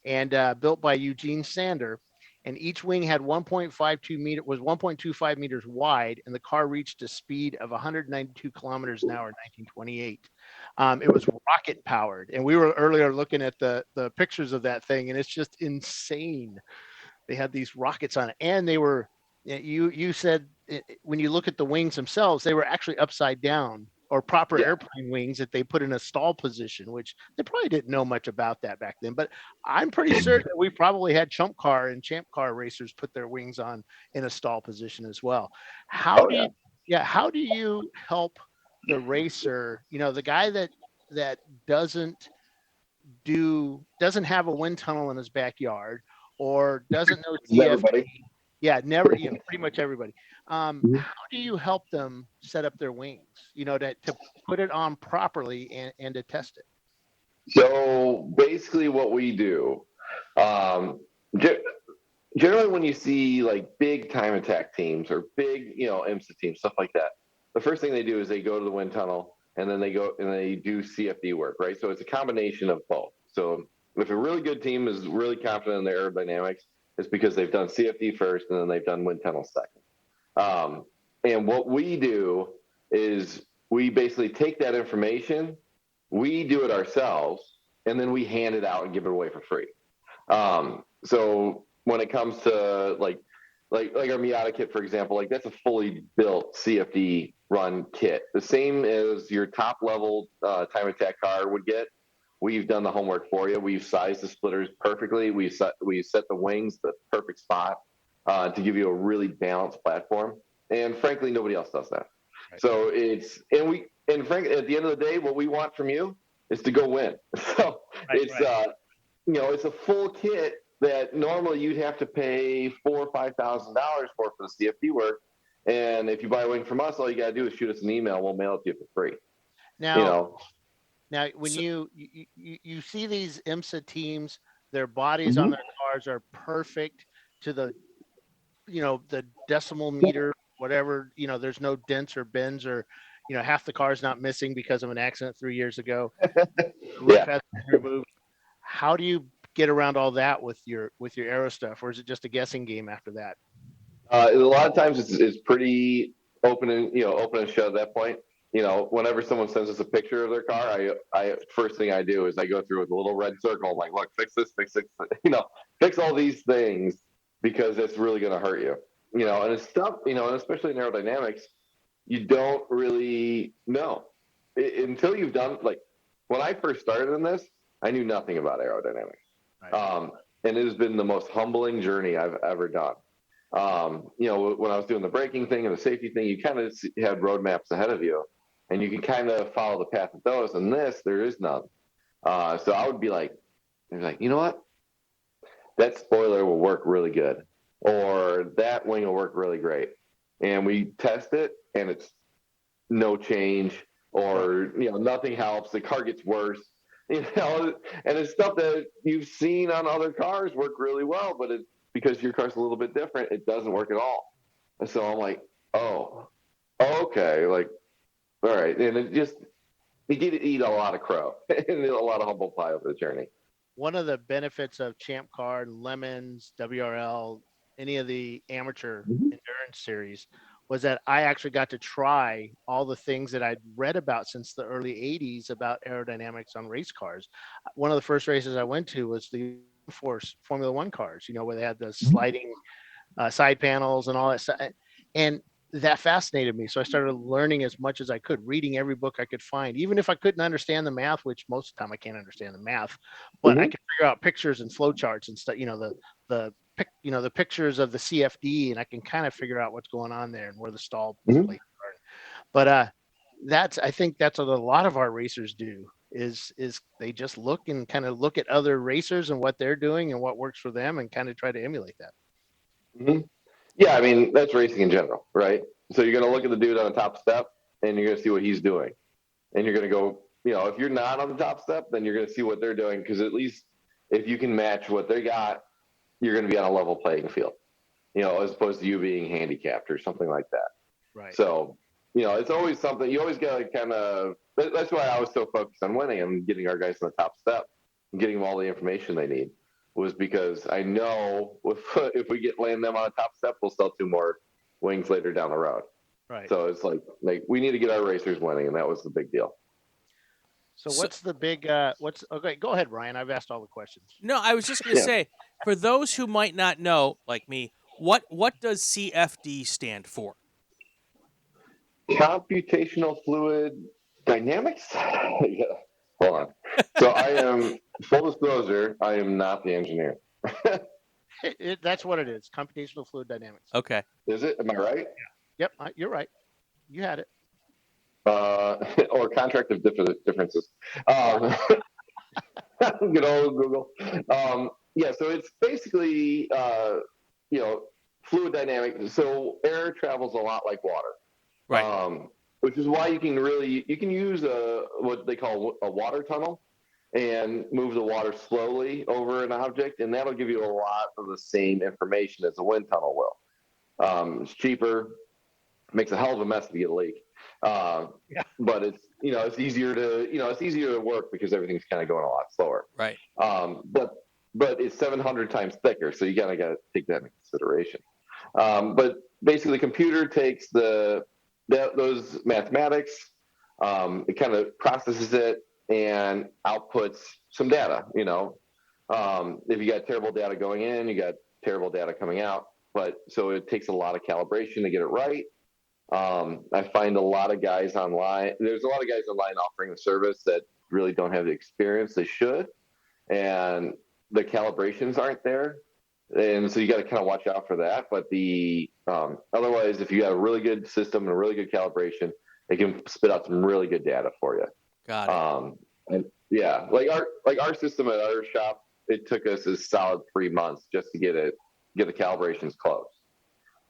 and built by Eugene Sander. And each wing had 1.25 meters wide, and the car reached a speed of 192 kilometers an hour in 1928. It was rocket-powered, and we were earlier looking at the pictures of that thing, and it's just insane. They had these rockets on it, and they were. You said when you look at the wings themselves, they were actually upside down or proper airplane wings that they put in a stall position, which they probably didn't know much about that back then. But I'm pretty certain that we probably had ChampCar and ChampCar racers put their wings on in a stall position as well. How do you help the racer? The guy that doesn't have a wind tunnel in his backyard or doesn't know CFD. Yeah, never. Pretty much everybody. How do you help them set up their wings? To put it on properly and to test it. So basically, what we do, generally, when you see like big time attack teams or big, IMSA teams, stuff like that, the first thing they do is they go to the wind tunnel and then they go and they do CFD work, right? So it's a combination of both. So if a really good team is really confident in their aerodynamics, it's because they've done CFD first and then they've done wind tunnel second. And what we do is we basically take that information, we do it ourselves, and then we hand it out and give it away for free. So when it comes to like our Miata kit, for example, like that's a fully built CFD run kit, the same as your top level time attack car would get. We've done the homework for you. We've sized the splitters perfectly. We set the wings the perfect spot to give you a really balanced platform. And frankly, nobody else does that. Right. So frankly, at the end of the day, what we want from you is to go win. So it's a full kit that normally you'd have to pay $4,000 or $5,000 for the CFD work. And if you buy a wing from us, all you got to do is shoot us an email. We'll mail it to you for free. Now, when you see these IMSA teams, their bodies on their cars are perfect to the decimal meter, whatever, there's no dents or bends or, half the car's not missing because of an accident 3 years ago. How do you get around all that with your aero stuff, or is it just a guessing game after that? A lot of times it's pretty open and shut at that point. whenever someone sends us a picture of their car, I first thing I do is I go through with a little red circle. I'm like, look, fix this, fix all these things because it's really going to hurt you. And it's stuff, and especially in aerodynamics, you don't really know until you've done, like, when I first started in this, I knew nothing about aerodynamics. Right. And it has been the most humbling journey I've ever done. When I was doing the braking thing and the safety thing, you kind of had roadmaps ahead of you, and you can kind of follow the path of those. And this, there is none. So I would be like, you know what? That spoiler will work really good, or that wing will work really great. And we test it, and it's no change, or nothing helps. The car gets worse. And it's stuff that you've seen on other cars work really well, but because your car's a little bit different, it doesn't work at all. And so I'm like, oh, okay, like, all right. And you get to eat a lot of crow and a lot of humble pie over the journey. One of the benefits of ChampCar, Lemons, WRL, any of the amateur endurance series was that I actually got to try all the things that I'd read about since the early 80s about aerodynamics on race cars. One of the first races I went to was the Formula One cars, where they had the sliding side panels and all that stuff. And that fascinated me. So I started learning as much as I could, reading every book I could find, even if I couldn't understand the math, which most of the time I can't understand the math, but I could figure out pictures and flow charts and stuff, the pictures of the CFD, and I can kind of figure out what's going on there and where the stall plates are. But I think that's what a lot of our racers do is they just look at other racers and what they're doing and what works for them and kind of try to emulate that. Mm-hmm. Yeah, I mean, that's racing in general, right? So you're going to look at the dude on the top step, and you're going to see what he's doing. And you're going to go, if you're not on the top step, then you're going to see what they're doing, because at least if you can match what they got, you're going to be on a level playing field, as opposed to you being handicapped or something like that. Right. So, it's always something. You always got to kind of – that's why I was so focused on winning and getting our guys on the top step and getting them all the information they need. Was because I know if we land them on a top step, we'll sell 2 more wings later down the road. Right. So it's like we need to get our racers winning, and that was the big deal. So what's the big okay, go ahead, Ryan. I've asked all the questions. No, I was just going to say, for those who might not know, like me, what does CFD stand for? Computational Fluid Dynamics? Hold on. So I am, full disclosure, I am not the engineer. That's what it is. Computational Fluid Dynamics. Okay. Is it? Am I right? Yep, you're right. You had it. Or contract of differences. Good old Google. So it's basically, fluid dynamics. So air travels a lot like water. Right. Which is why you can use what they call a water tunnel and move the water slowly over an object, and that'll give you a lot of the same information as a wind tunnel will. It's cheaper, makes a hell of a mess if you get a leak. But it's easier to work because everything's kind of going a lot slower. Right. But it's 700 times thicker, so you got to take that into consideration. But basically, the computer takes those mathematics, it kind of processes it and outputs some data. If you got terrible data going in, you got terrible data coming out. But so it takes a lot of calibration to get it right. I find a lot of guys online. There's a lot of guys online offering the service that really don't have the experience they should, and the calibrations aren't there. And so you got to kind of watch out for that. But otherwise, if you have a really good system and a really good calibration, it can spit out some really good data for you. Got it. And yeah, like our system at our shop, it took us a solid 3 months just to get the calibrations close.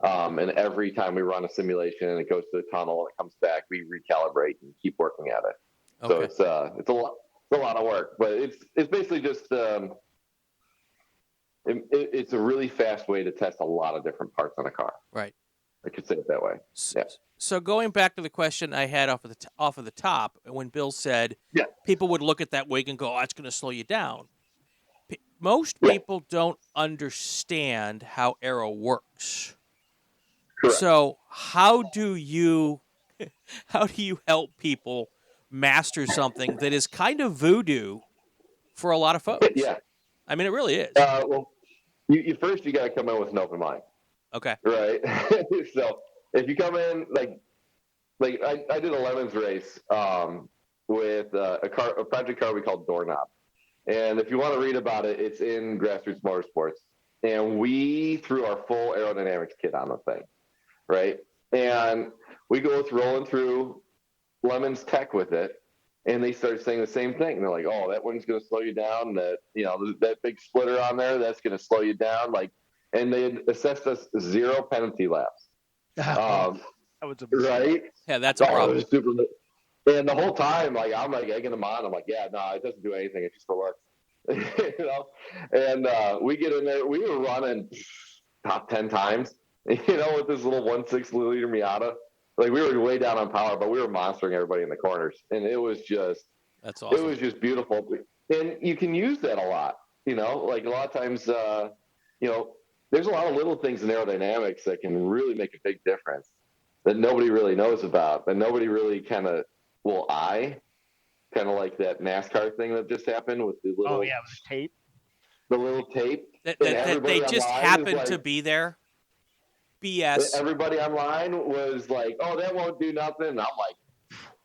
And every time we run a simulation and it goes to the tunnel and it comes back, we recalibrate and keep working at it. Okay. So it's a lot of work, but it's basically just it's a really fast way to test a lot of different parts on a car. Right. I could say it that way. Yeah. So going back to the question I had off of the top, when Bill said people would look at that wig and go, "Oh, it's going to slow you down." Most people don't understand how aero works. Correct. So how do you how do you help people master something that is kind of voodoo for a lot of folks? Yeah. I mean, it really is. Well, you first, you got to come in with an open mind. Okay. Right. So if you come in, like I did a Lemons race with a project car we called Doorknob. And if you want to read about it, it's in Grassroots Motorsports. And we threw our full aerodynamics kit on the thing, right? And we go rolling through Lemons Tech with it, and they started saying the same thing. They're like, "Oh, that one's going to slow you down. That that big splitter on there, that's going to slow you down." And they had assessed us 0 penalty laps. That was right? Yeah, that's a problem. It was super. And the whole time, I'm egging them on. I'm like, "Yeah, no, it doesn't do anything. It just for looks." And we get in there. We were running top 10 times, with this little 1.6 liter Miata. Like, we were way down on power, but we were monstering everybody in the corners, and it was just that's awesome. It was just beautiful, and you can use that a lot. Like a lot of times, there's a lot of little things in aerodynamics that can really make a big difference that nobody really knows about, and nobody really kind of kind of like that NASCAR thing that just happened with the little with tape. The little tape that they just happened to be there. BS. Everybody online was like, "Oh, that won't do nothing." And I'm like,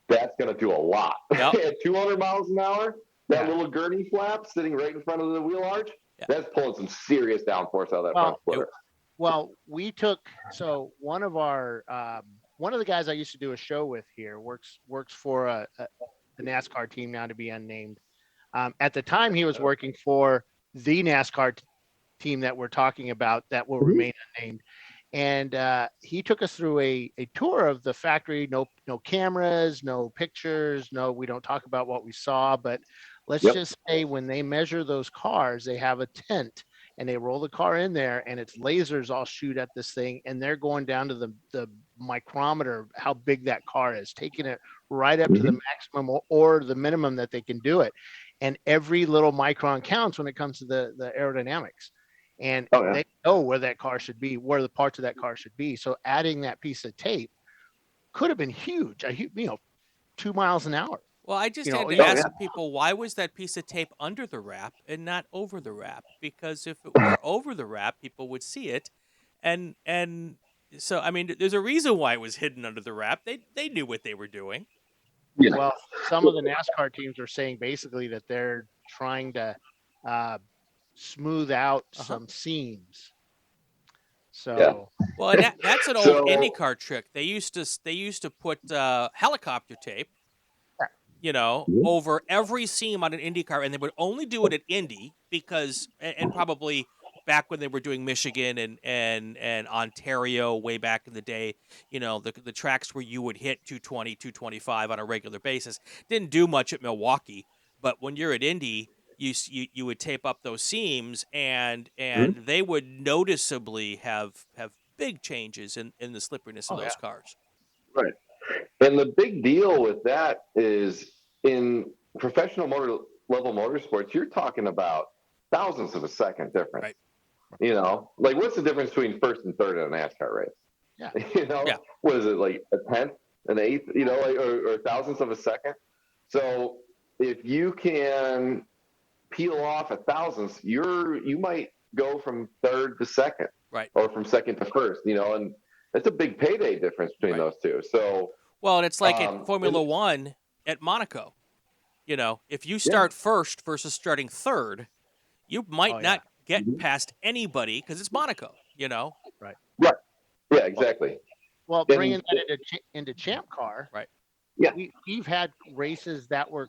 "That's going to do a lot." Yep. At 200 miles an hour, that little gurney flap sitting right in front of the wheel arch, that's pulling some serious downforce out of that front splitter. Well, we took one of the guys I used to do a show with here works for the NASCAR team, now to be unnamed. At the time, he was working for the NASCAR team that we're talking about that will remain unnamed. And he took us through a tour of the factory. No cameras, no pictures. No, we don't talk about what we saw. But let's just say when they measure those cars, they have a tent and they roll the car in there, and it's lasers all shoot at this thing, and they're going down to the micrometer, how big that car is, taking it right up to the maximum or the minimum that they can do it. And every little micron counts when it comes to the aerodynamics. And they know where that car should be, where the parts of that car should be. So adding that piece of tape could have been huge, 2 miles an hour. Well, I just had to ask people, why was that piece of tape under the wrap and not over the wrap? Because if it were over the wrap, people would see it. And so, I mean, there's a reason why it was hidden under the wrap. They knew what they were doing. Yeah. Well, some of the NASCAR teams are saying basically that they're trying to smooth out some seams. So well, and that's an old IndyCar trick. They used to put helicopter tape, over every seam on an IndyCar, and they would only do it at Indy because, and probably back when they were doing Michigan and Ontario way back in the day, the tracks where you would hit 220, 225 on a regular basis. Didn't do much at Milwaukee, but when you're at Indy, you would tape up those seams, and they would noticeably have big changes in the slipperiness of those cars. Right. And the big deal with that is in professional level motorsports, you're talking about thousandths of a second difference. Right. Like what's the difference between first and third in a NASCAR race? Yeah. What is it, like a tenth, an eighth, or thousandths of a second? So if you can peel off a thousandth, you might go from third to second, right? Or from second to first, and that's a big payday difference between those two. So, well, and it's like in Formula One at Monaco. If you start first versus starting third, you might not get past anybody because it's Monaco. Right. Right. Yeah, exactly. Well, bringing that into ChampCar, right? Yeah, we've had races that were,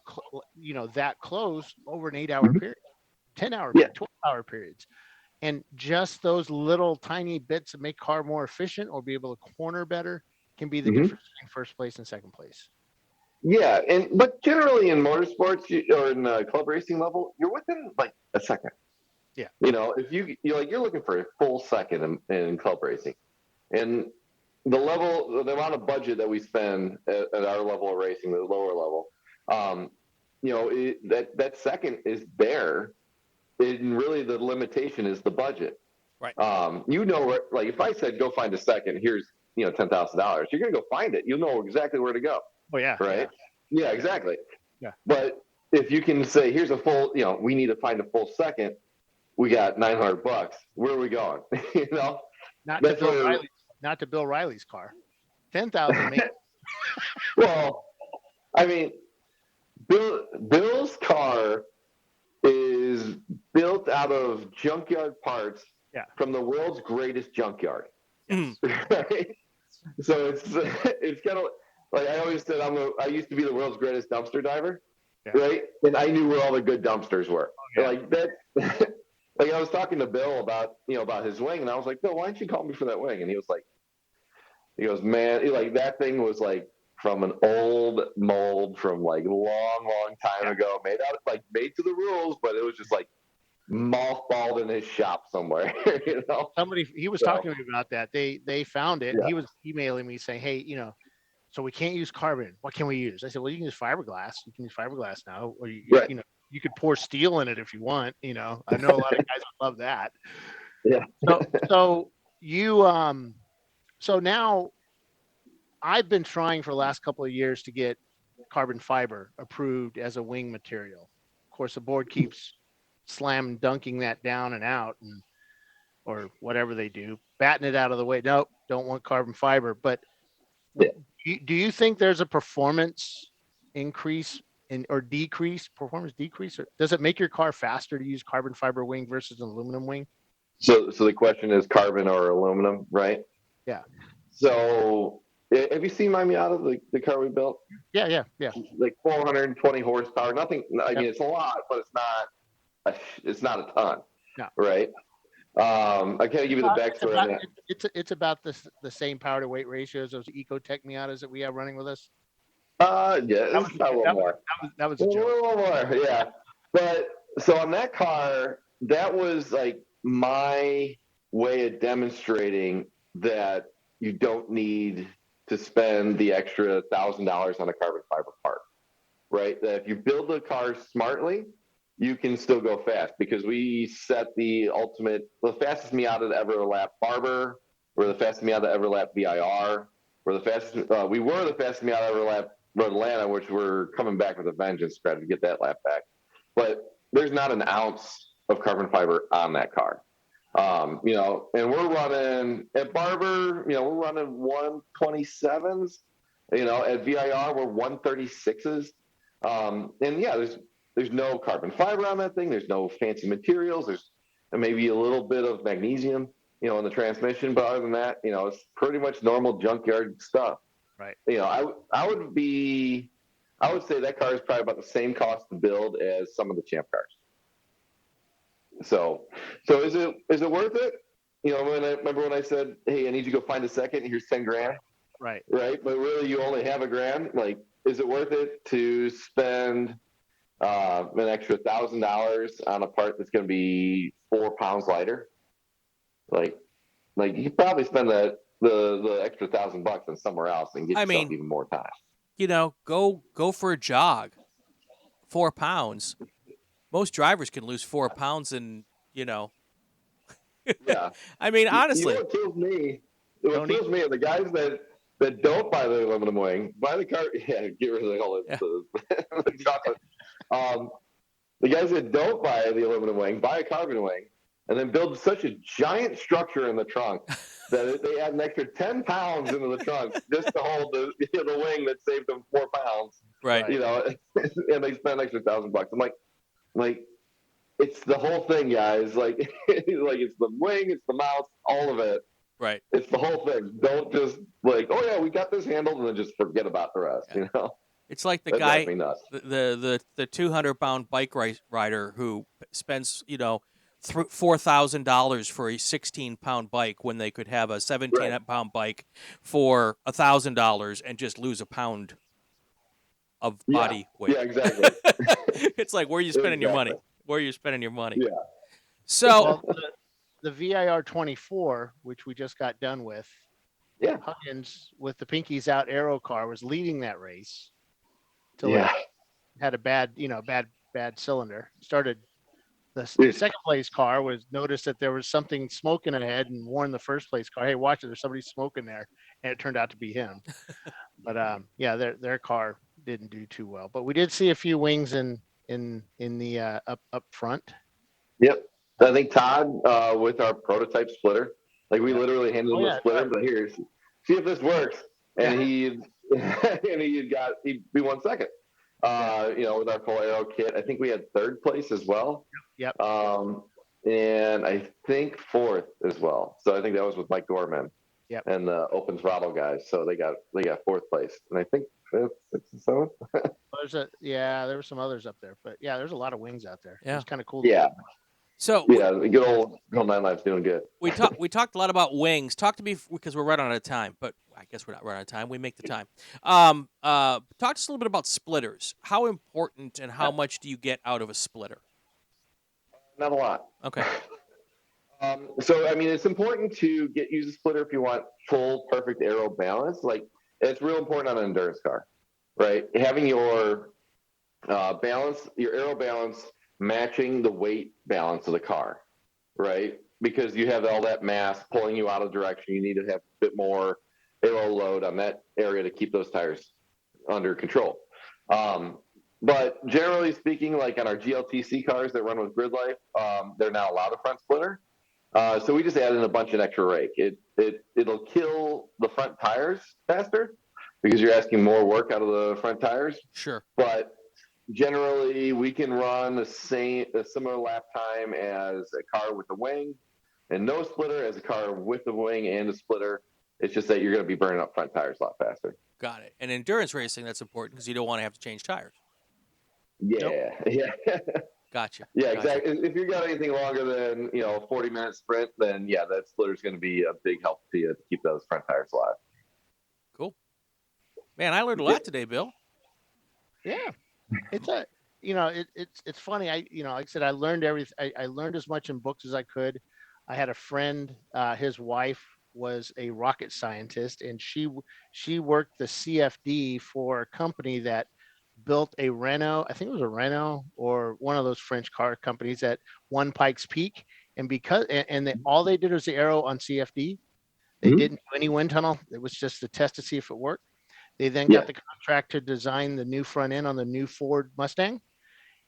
that close over an 8-hour period, 10-hour, 12-hour periods. And just those little tiny bits that make car more efficient or be able to corner better can be the difference between first place and second place. Yeah, but generally in motorsports or in club racing level, you're within like a second. Yeah. If you're looking for a full second in club racing, and the amount of budget that we spend at our level of racing, the lower level, that second is there. And really the limitation is the budget. Right. Like if I said, go find a second, here's $10,000. You're gonna go find it. You'll know exactly where to go. Oh yeah. Right. Yeah, exactly. Yeah. But if you can say, here's a full, we need to find a full second. We got $900. Where are we going? Not to Bill Riley's car. 10,000. Well, I mean, Bill's car is built out of junkyard parts from the world's greatest junkyard. Yes. Right? So it's kind of like I always said, I used to be the world's greatest dumpster diver, right? And I knew where all the good dumpsters were. Like that. Like I was talking to Bill about his wing, and I was like, Bill, why didn't you call me for that wing? And he goes, man, like that thing was like from an old mold from like long time ago, made to the rules, but it was just like mothballed in his shop somewhere. Somebody he was talking to me about that. They found it. He was emailing me saying, hey, so we can't use carbon. What can we use? I said, well, you can use fiberglass. You can use fiberglass now, or you could pour steel in it if you want. I know a lot of guys would love that. Yeah. So now I've been trying for the last couple of years to get carbon fiber approved as a wing material. Of course, the board keeps slam dunking that down and out, or whatever they do, batting it out of the way. Nope, don't want carbon fiber. But do you think there's a performance increase or decrease? Performance decrease, or does it make your car faster to use carbon fiber wing versus an aluminum wing? So the question is carbon or aluminum, right? Yeah. So have you seen my Miata, the car we built? Yeah. Like 420 horsepower. Nothing. I mean, it's a lot, but it's not a ton. No. Right. I can't give you the backstory on that. It's about the same power to weight ratio as those Ecotech Miatas that we have running with us. Yeah, it's a little more. That was a joke. A little more, yeah. But so on that car, that was like my way of demonstrating that you don't need to spend the extra $1,000 on a carbon fiber part, right? That if you build the car smartly, you can still go fast, because we set the fastest Miata to ever lap Barber. We're the fastest Miata to ever lap VIR. We were the fastest Miata ever lap Road Atlanta, which we're coming back with a vengeance to try to get that lap back. But there's not an ounce of carbon fiber on that car. And we're running at Barber, we're running 127s, at VIR, we're 136s. There's no carbon fiber on that thing. There's no fancy materials. There's maybe a little bit of magnesium, in the transmission. But other than that, it's pretty much normal junkyard stuff. Right. I would say that car is probably about the same cost to build as some of the Champ cars. So is it worth it? Remember when I said, hey, I need you to go find a second, here's 10 grand. Right. Right. But really you only have $1,000. Like, is it worth it to spend an extra $1,000 on a part that's going to be 4 pounds lighter? Like you could probably spend the extra $1,000 on somewhere else and get yourself even more time. Go for a jog. 4 pounds. Most drivers can lose 4 pounds in, Yeah. I mean, honestly. What kills me are the guys that don't buy the aluminum wing, buy the car. Yeah, get rid of all the chocolate. The guys that don't buy the aluminum wing, buy a carbon wing, and then build such a giant structure in the trunk that they add an extra 10 pounds into the trunk just to hold the wing that saved them 4 pounds. Right. And they spend an extra $1,000. I'm like, it's the whole thing, guys. Like it's the wing, it's the mounts, all of it. Right. It's the whole thing. Don't just oh yeah, we got this handled, and then just forget about the rest. Yeah. It's like the guy, the 200-pound bike rider who spends $4,000 for a 16-pound bike when they could have a 17-pound bike for $1,000 and just lose a pound of body weight. Yeah, exactly. It's like, where are you spending your money? Where are you spending your money? Yeah. So the VIR24, which we just got done with, Huggins with the pinkies out aero car was leading that race. Till it had a bad cylinder. Started The Yeah. second place car was noticed that there was something smoking ahead and warned the first place car, "Hey, watch it! There's somebody smoking there," and it turned out to be him. But yeah, their car didn't do too well. But we did see a few wings in the up front. Yep. I think Todd with our prototype splitter, like we literally handed him Oh, a yeah, splitter, right. but here, see if this works. And he won second. With our full aero kit, I think we had third place as well. Yep. And I think fourth as well. So I think that was with Mike Gorman. Yep. And the open throttle guys. So they got fourth place, and I think fifth, sixth, and seventh. There were some others up there, but yeah, there's a lot of wings out there. Yeah. It's kind of cool. Yeah. So Yeah, the good old Nine Live's doing good. we talked a lot about wings. Talk to me because we're running out of time, but I guess we're not running out of time. We make the time. Talk to us a little bit about splitters. How important and how much do you get out of a splitter? Not a lot. Okay. So I mean, it's important to use a splitter if you want full, perfect aero balance. Like it's real important on an endurance car, right? Having your balance, your aero balance, matching the weight balance of the car, right? Because you have all that mass pulling you out of direction. You need to have a bit more aero load on that area to keep those tires under control. But generally speaking, like on our GLTC cars that run with Grid Life, they're now allowed a front splitter. So we just added in a bunch of extra rake. It'll kill the front tires faster because you're asking more work out of the front tires. Sure. But generally, we can run a similar lap time as a car with a wing and no splitter as a car with a wing and a splitter. It's just that you're going to be burning up front tires a lot faster. Got it. And endurance racing, that's important because you don't want to have to change tires. Yeah, yeah. Gotcha. Yeah, Gotcha. exactly. If you got anything longer than, a 40-minute sprint, then yeah, that splitter's going to be a big help to you to keep those front tires alive. Cool. Man, I learned a lot today, Bill. Yeah. It's it's funny. Like I said, I learned everything. I learned as much in books as I could. I had a friend, his wife was a rocket scientist, and she worked the CFD for a company that built a Renault. I think it was a Renault or one of those French car companies at One Pikes Peak. And all they did was the aero on CFD. They didn't do any wind tunnel. It was just a test to see if it worked. They then got the contract to design the new front end on the new Ford Mustang.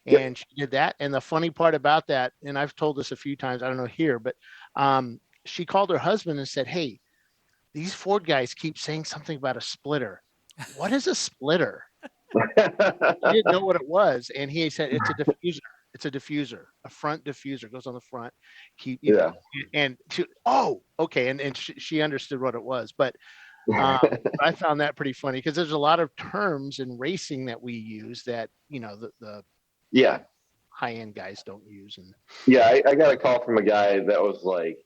And she did that. And the funny part about that, and I've told this a few times, I don't know here, but she called her husband and said, "Hey, these Ford guys keep saying something about a splitter. What is a splitter?" He didn't know what it was. And he said, "It's a diffuser. It's a diffuser, a front diffuser goes on the front." Okay. And she understood what it was. But I found that pretty funny because there's a lot of terms in racing that we use that, the high-end guys don't use. And I got a call from a guy that was like,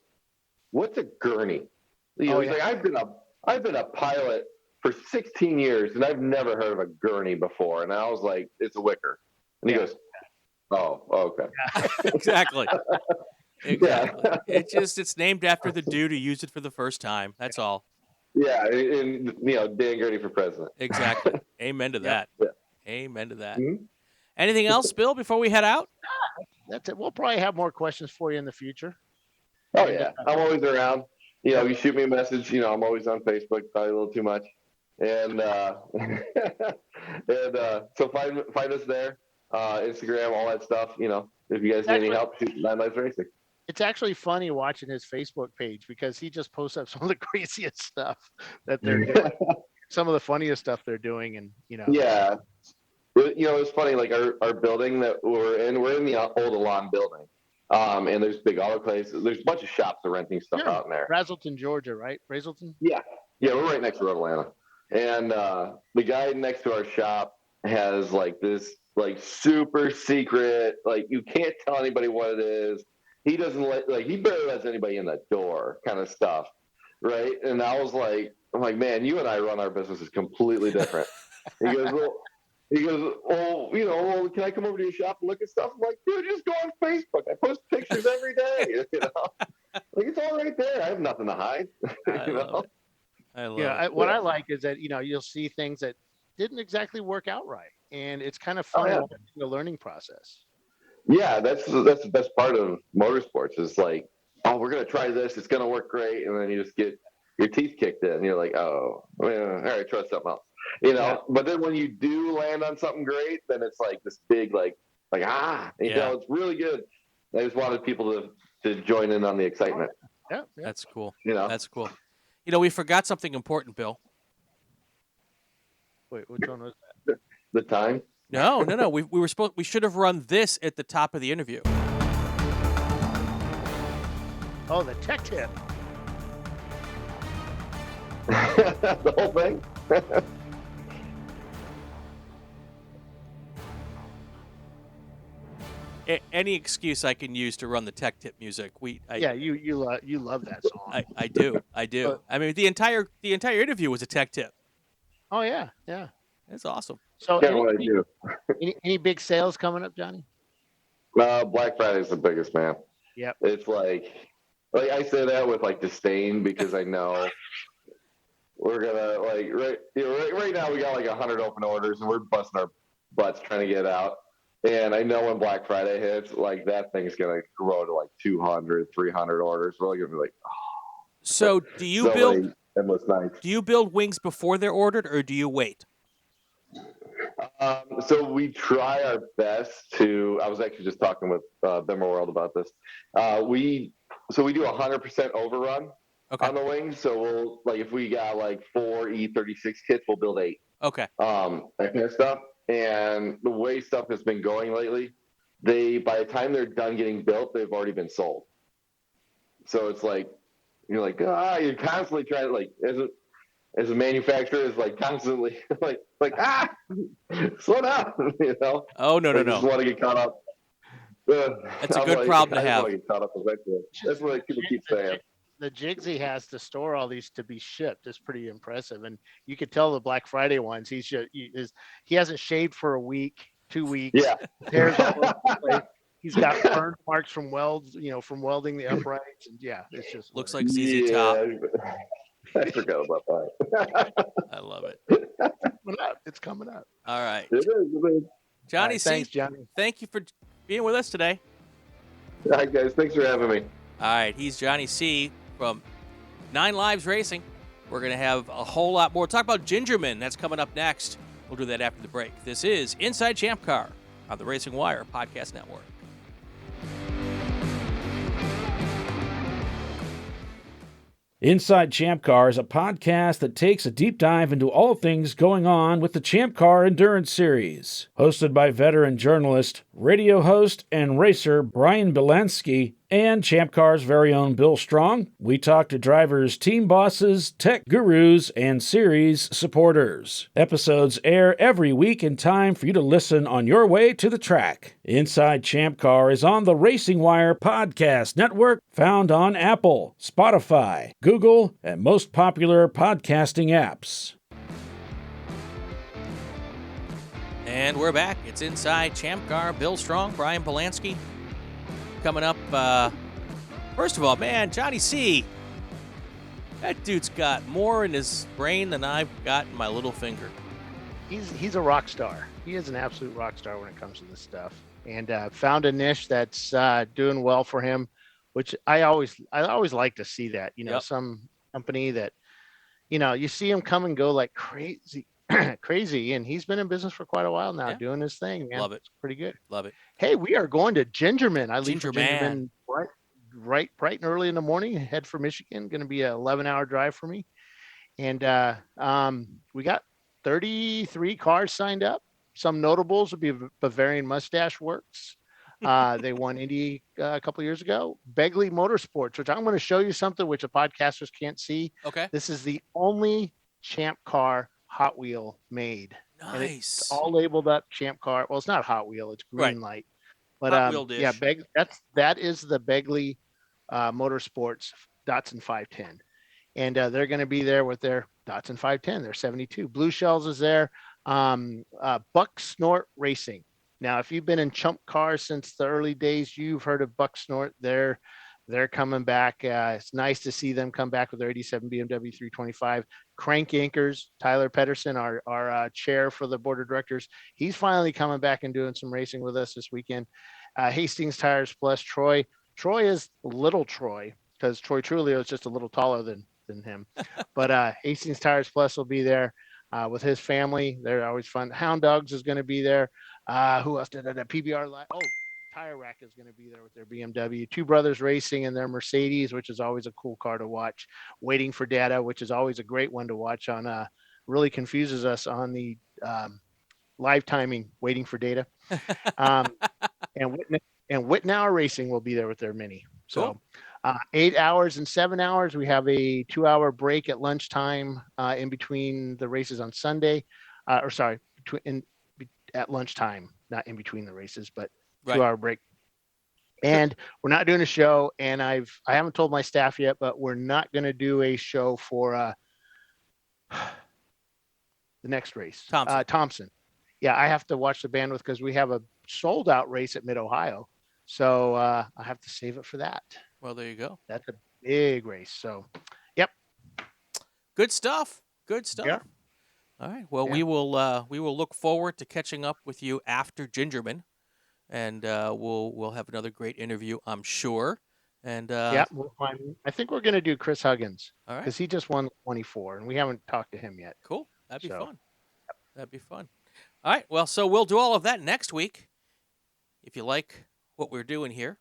"What's a gurney?" He's like, I've been a pilot for 16 years and I've never heard of a gurney before. And I was like, "It's a wicker." And he goes, "Oh, okay." Exactly. Exactly. It's named after the dude who used it for the first time. That's all. Yeah, and Dan Gurney for president. Exactly. Amen to that. Yeah. Amen to that. Mm-hmm. Anything else, Bill, before we head out? That's it. We'll probably have more questions for you in the future. Oh yeah, I'm always around. You shoot me a message. I'm always on Facebook. Probably a little too much. And so find us there, Instagram, all that stuff. If you guys need any help, shoot Nine Lives Racing. It's actually funny watching his Facebook page because he just posts up some of the craziest stuff that they're doing. Some of the funniest stuff they're doing, and Yeah. It's funny, like our building that we're in the old Elan building. And there's big autoclaves. There's a bunch of shops that are renting stuff out in there. Brazelton, Georgia, right? Brazelton? Yeah, we're right next to Atlanta. And the guy next to our shop has like this like super secret, like you can't tell anybody what it is. He doesn't he barely lets anybody in the door kind of stuff. Right. And I'm like, "Man, you and I run our businesses completely different." He goes, "Oh, can I come over to your shop and look at stuff?" I'm like, "Dude, just go on Facebook. I post pictures every day." Like it's all right there. I have nothing to hide. I love it. What I like is that you'll see things that didn't exactly work out right, and it's kind of fun watching the learning process. Yeah, that's the best part of motorsports is like, oh, we're gonna try this, it's gonna work great, and then you just get your teeth kicked in. You're like, oh, well, all right, try something else, Yeah. But then when you do land on something great, then it's like this big it's really good. I just wanted people to join in on the excitement. Yeah. That's cool. That's cool. We forgot something important, Bill. Wait, which one was that? The time. No. We should have run this at the top of the interview. Oh, the tech tip. The whole thing. Any excuse I can use to run the tech tip music. You love that song. I do. I mean, the entire interview was a tech tip. Oh yeah. It's awesome. So what I do. any big sales coming up, Johnny? Black Friday is the biggest, man. Yep. It's like I say that with like disdain because I know we're gonna right now we got like 100 open orders and we're busting our butts trying to get out. And I know when Black Friday hits, like that thing's gonna grow to like 200, 300 orders. We're gonna be like, oh. So do you build endless nights? Do you build wings before they're ordered, or do you wait? So we try our best to. I was actually just talking with Bimmer World about this. We do 100% overrun on the wings. So we'll if we got like 4 E36 kits, we'll build 8. Okay. That kind of stuff. And the way stuff has been going lately, by the time they're done getting built, they've already been sold. So it's like you're constantly trying to as a manufacturer is constantly slow down, Oh no. Just want to get caught up. That's a good problem to have. I get caught up eventually. That's what people keep saying. The jigs he has to store all these to be shipped is pretty impressive, and you could tell the Black Friday ones. He hasn't shaved for a week, 2 weeks. Yeah, hair's all over the place. He's got burn marks from from welding the uprights, and it's just looks like ZZ Top. I forgot about that. I love it. It's coming up. All right, it is. Johnny C. Thanks, Johnny. Thank you for being with us today. All right, guys. Thanks for having me. All right, he's Johnny C. from 9 Lives Racing. We're going to have a whole lot more. Talk about Gingerman. That's coming up next. We'll do that after the break. This is Inside ChampCar on the Racing Wire Podcast Network. Inside ChampCar is a podcast that takes a deep dive into all things going on with the ChampCar Endurance Series. Hosted by veteran journalist, radio host, and racer Brian Bielanski and ChampCar's very own Bill Strong, we talk to drivers, team bosses, tech gurus, and series supporters. Episodes air every week in time for you to listen on your way to the track. Inside ChampCar is on the Racing Wire Podcast Network, found on Apple, Spotify, Google, and most popular podcasting apps. And we're back. It's Inside ChampCar. Bill Strong, Brian Bielanski. Coming up, first of all, man, Johnny C. That dude's got more in his brain than I've got in my little finger. He's a rock star. He is an absolute rock star when it comes to this stuff, and found a niche that's doing well for him, which I always like to see that. Some company that, you see him come and go like crazy. Crazy, and he's been in business for quite a while now, doing his thing, man. Love it. It's pretty good. Love it. Hey, we are going to Gingerman. I leave for Gingerman. Gingerman bright and early in the morning. Head for Michigan. Going to be an 11-hour drive for me. And we got 33 cars signed up. Some notables would be Bavarian Mustache Works. They won Indy a couple years ago. Begley Motorsports, which I'm going to show you something which the podcasters can't see. Okay. This is the only Champ Car Hot Wheel made. Nice. And it's all labeled up Champ Car. Well, it's not Hot Wheel, it's Green Light. But Hot Wheel dish. that is the Begley Motorsports Datsun 510. And they're going to be there with their Datsun 510. They're 72. Blue Shells is there. Buck Snort Racing. Now, if you've been in Chump Cars since the early days, you've heard of Buck Snort. They're They're coming back. It's nice to see them come back with their 87 BMW 325. Crank Anchors, Tyler Pedersen, our chair for the board of directors, he's finally coming back and doing some racing with us this weekend. Hastings Tires Plus, Troy. Troy is little Troy, because Troy Trulio is just a little taller than him. But Hastings Tires Plus will be there with his family. They're always fun. Hound Dogs is going to be there. Who else did that? PBR Live. Oh, Tire Rack is going to be there with their BMW. Two Brothers Racing and their Mercedes, which is always a cool car to watch. Waiting for Data, which is always a great one to watch on. Really confuses us on the live timing, Waiting for Data. And Whitnauer Racing will be there with their Mini. So 8 hours and 7 hours. We have a 2-hour break at lunchtime in between the races on Sunday. At lunchtime, not in between the races, but 2-hour break. And we're not doing a show, and I haven't told my staff yet, but we're not going to do a show for the next race. Thompson. Yeah, I have to watch the bandwidth because we have a sold out race at Mid-Ohio. So I have to save it for that. Well, there you go. That's a big race. So, yep. Good stuff. Yeah. All right. Well, we will look forward to catching up with you after Gingerman, and we'll have another great interview, I'm sure. And we'll find. I think we're going to do Chris Huggins because he just won 24, and we haven't talked to him yet. Cool. That'd be fun. That'd be fun. All right. Well, so we'll do all of that next week. If you like what we're doing here,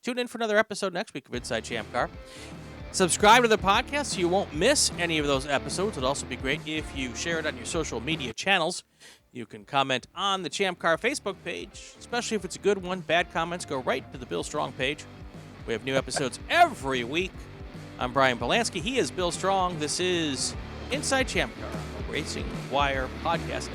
tune in for another episode next week of Inside ChampCar. Subscribe to the podcast so you won't miss any of those episodes. It'd also be great if you share it on your social media channels. You can comment on the ChampCar Facebook page, especially if it's a good one. Bad comments go right to the Bill Strong page. We have new episodes every week. I'm Brian Bielanski. He is Bill Strong. This is Inside ChampCar, a Racing Wire podcast.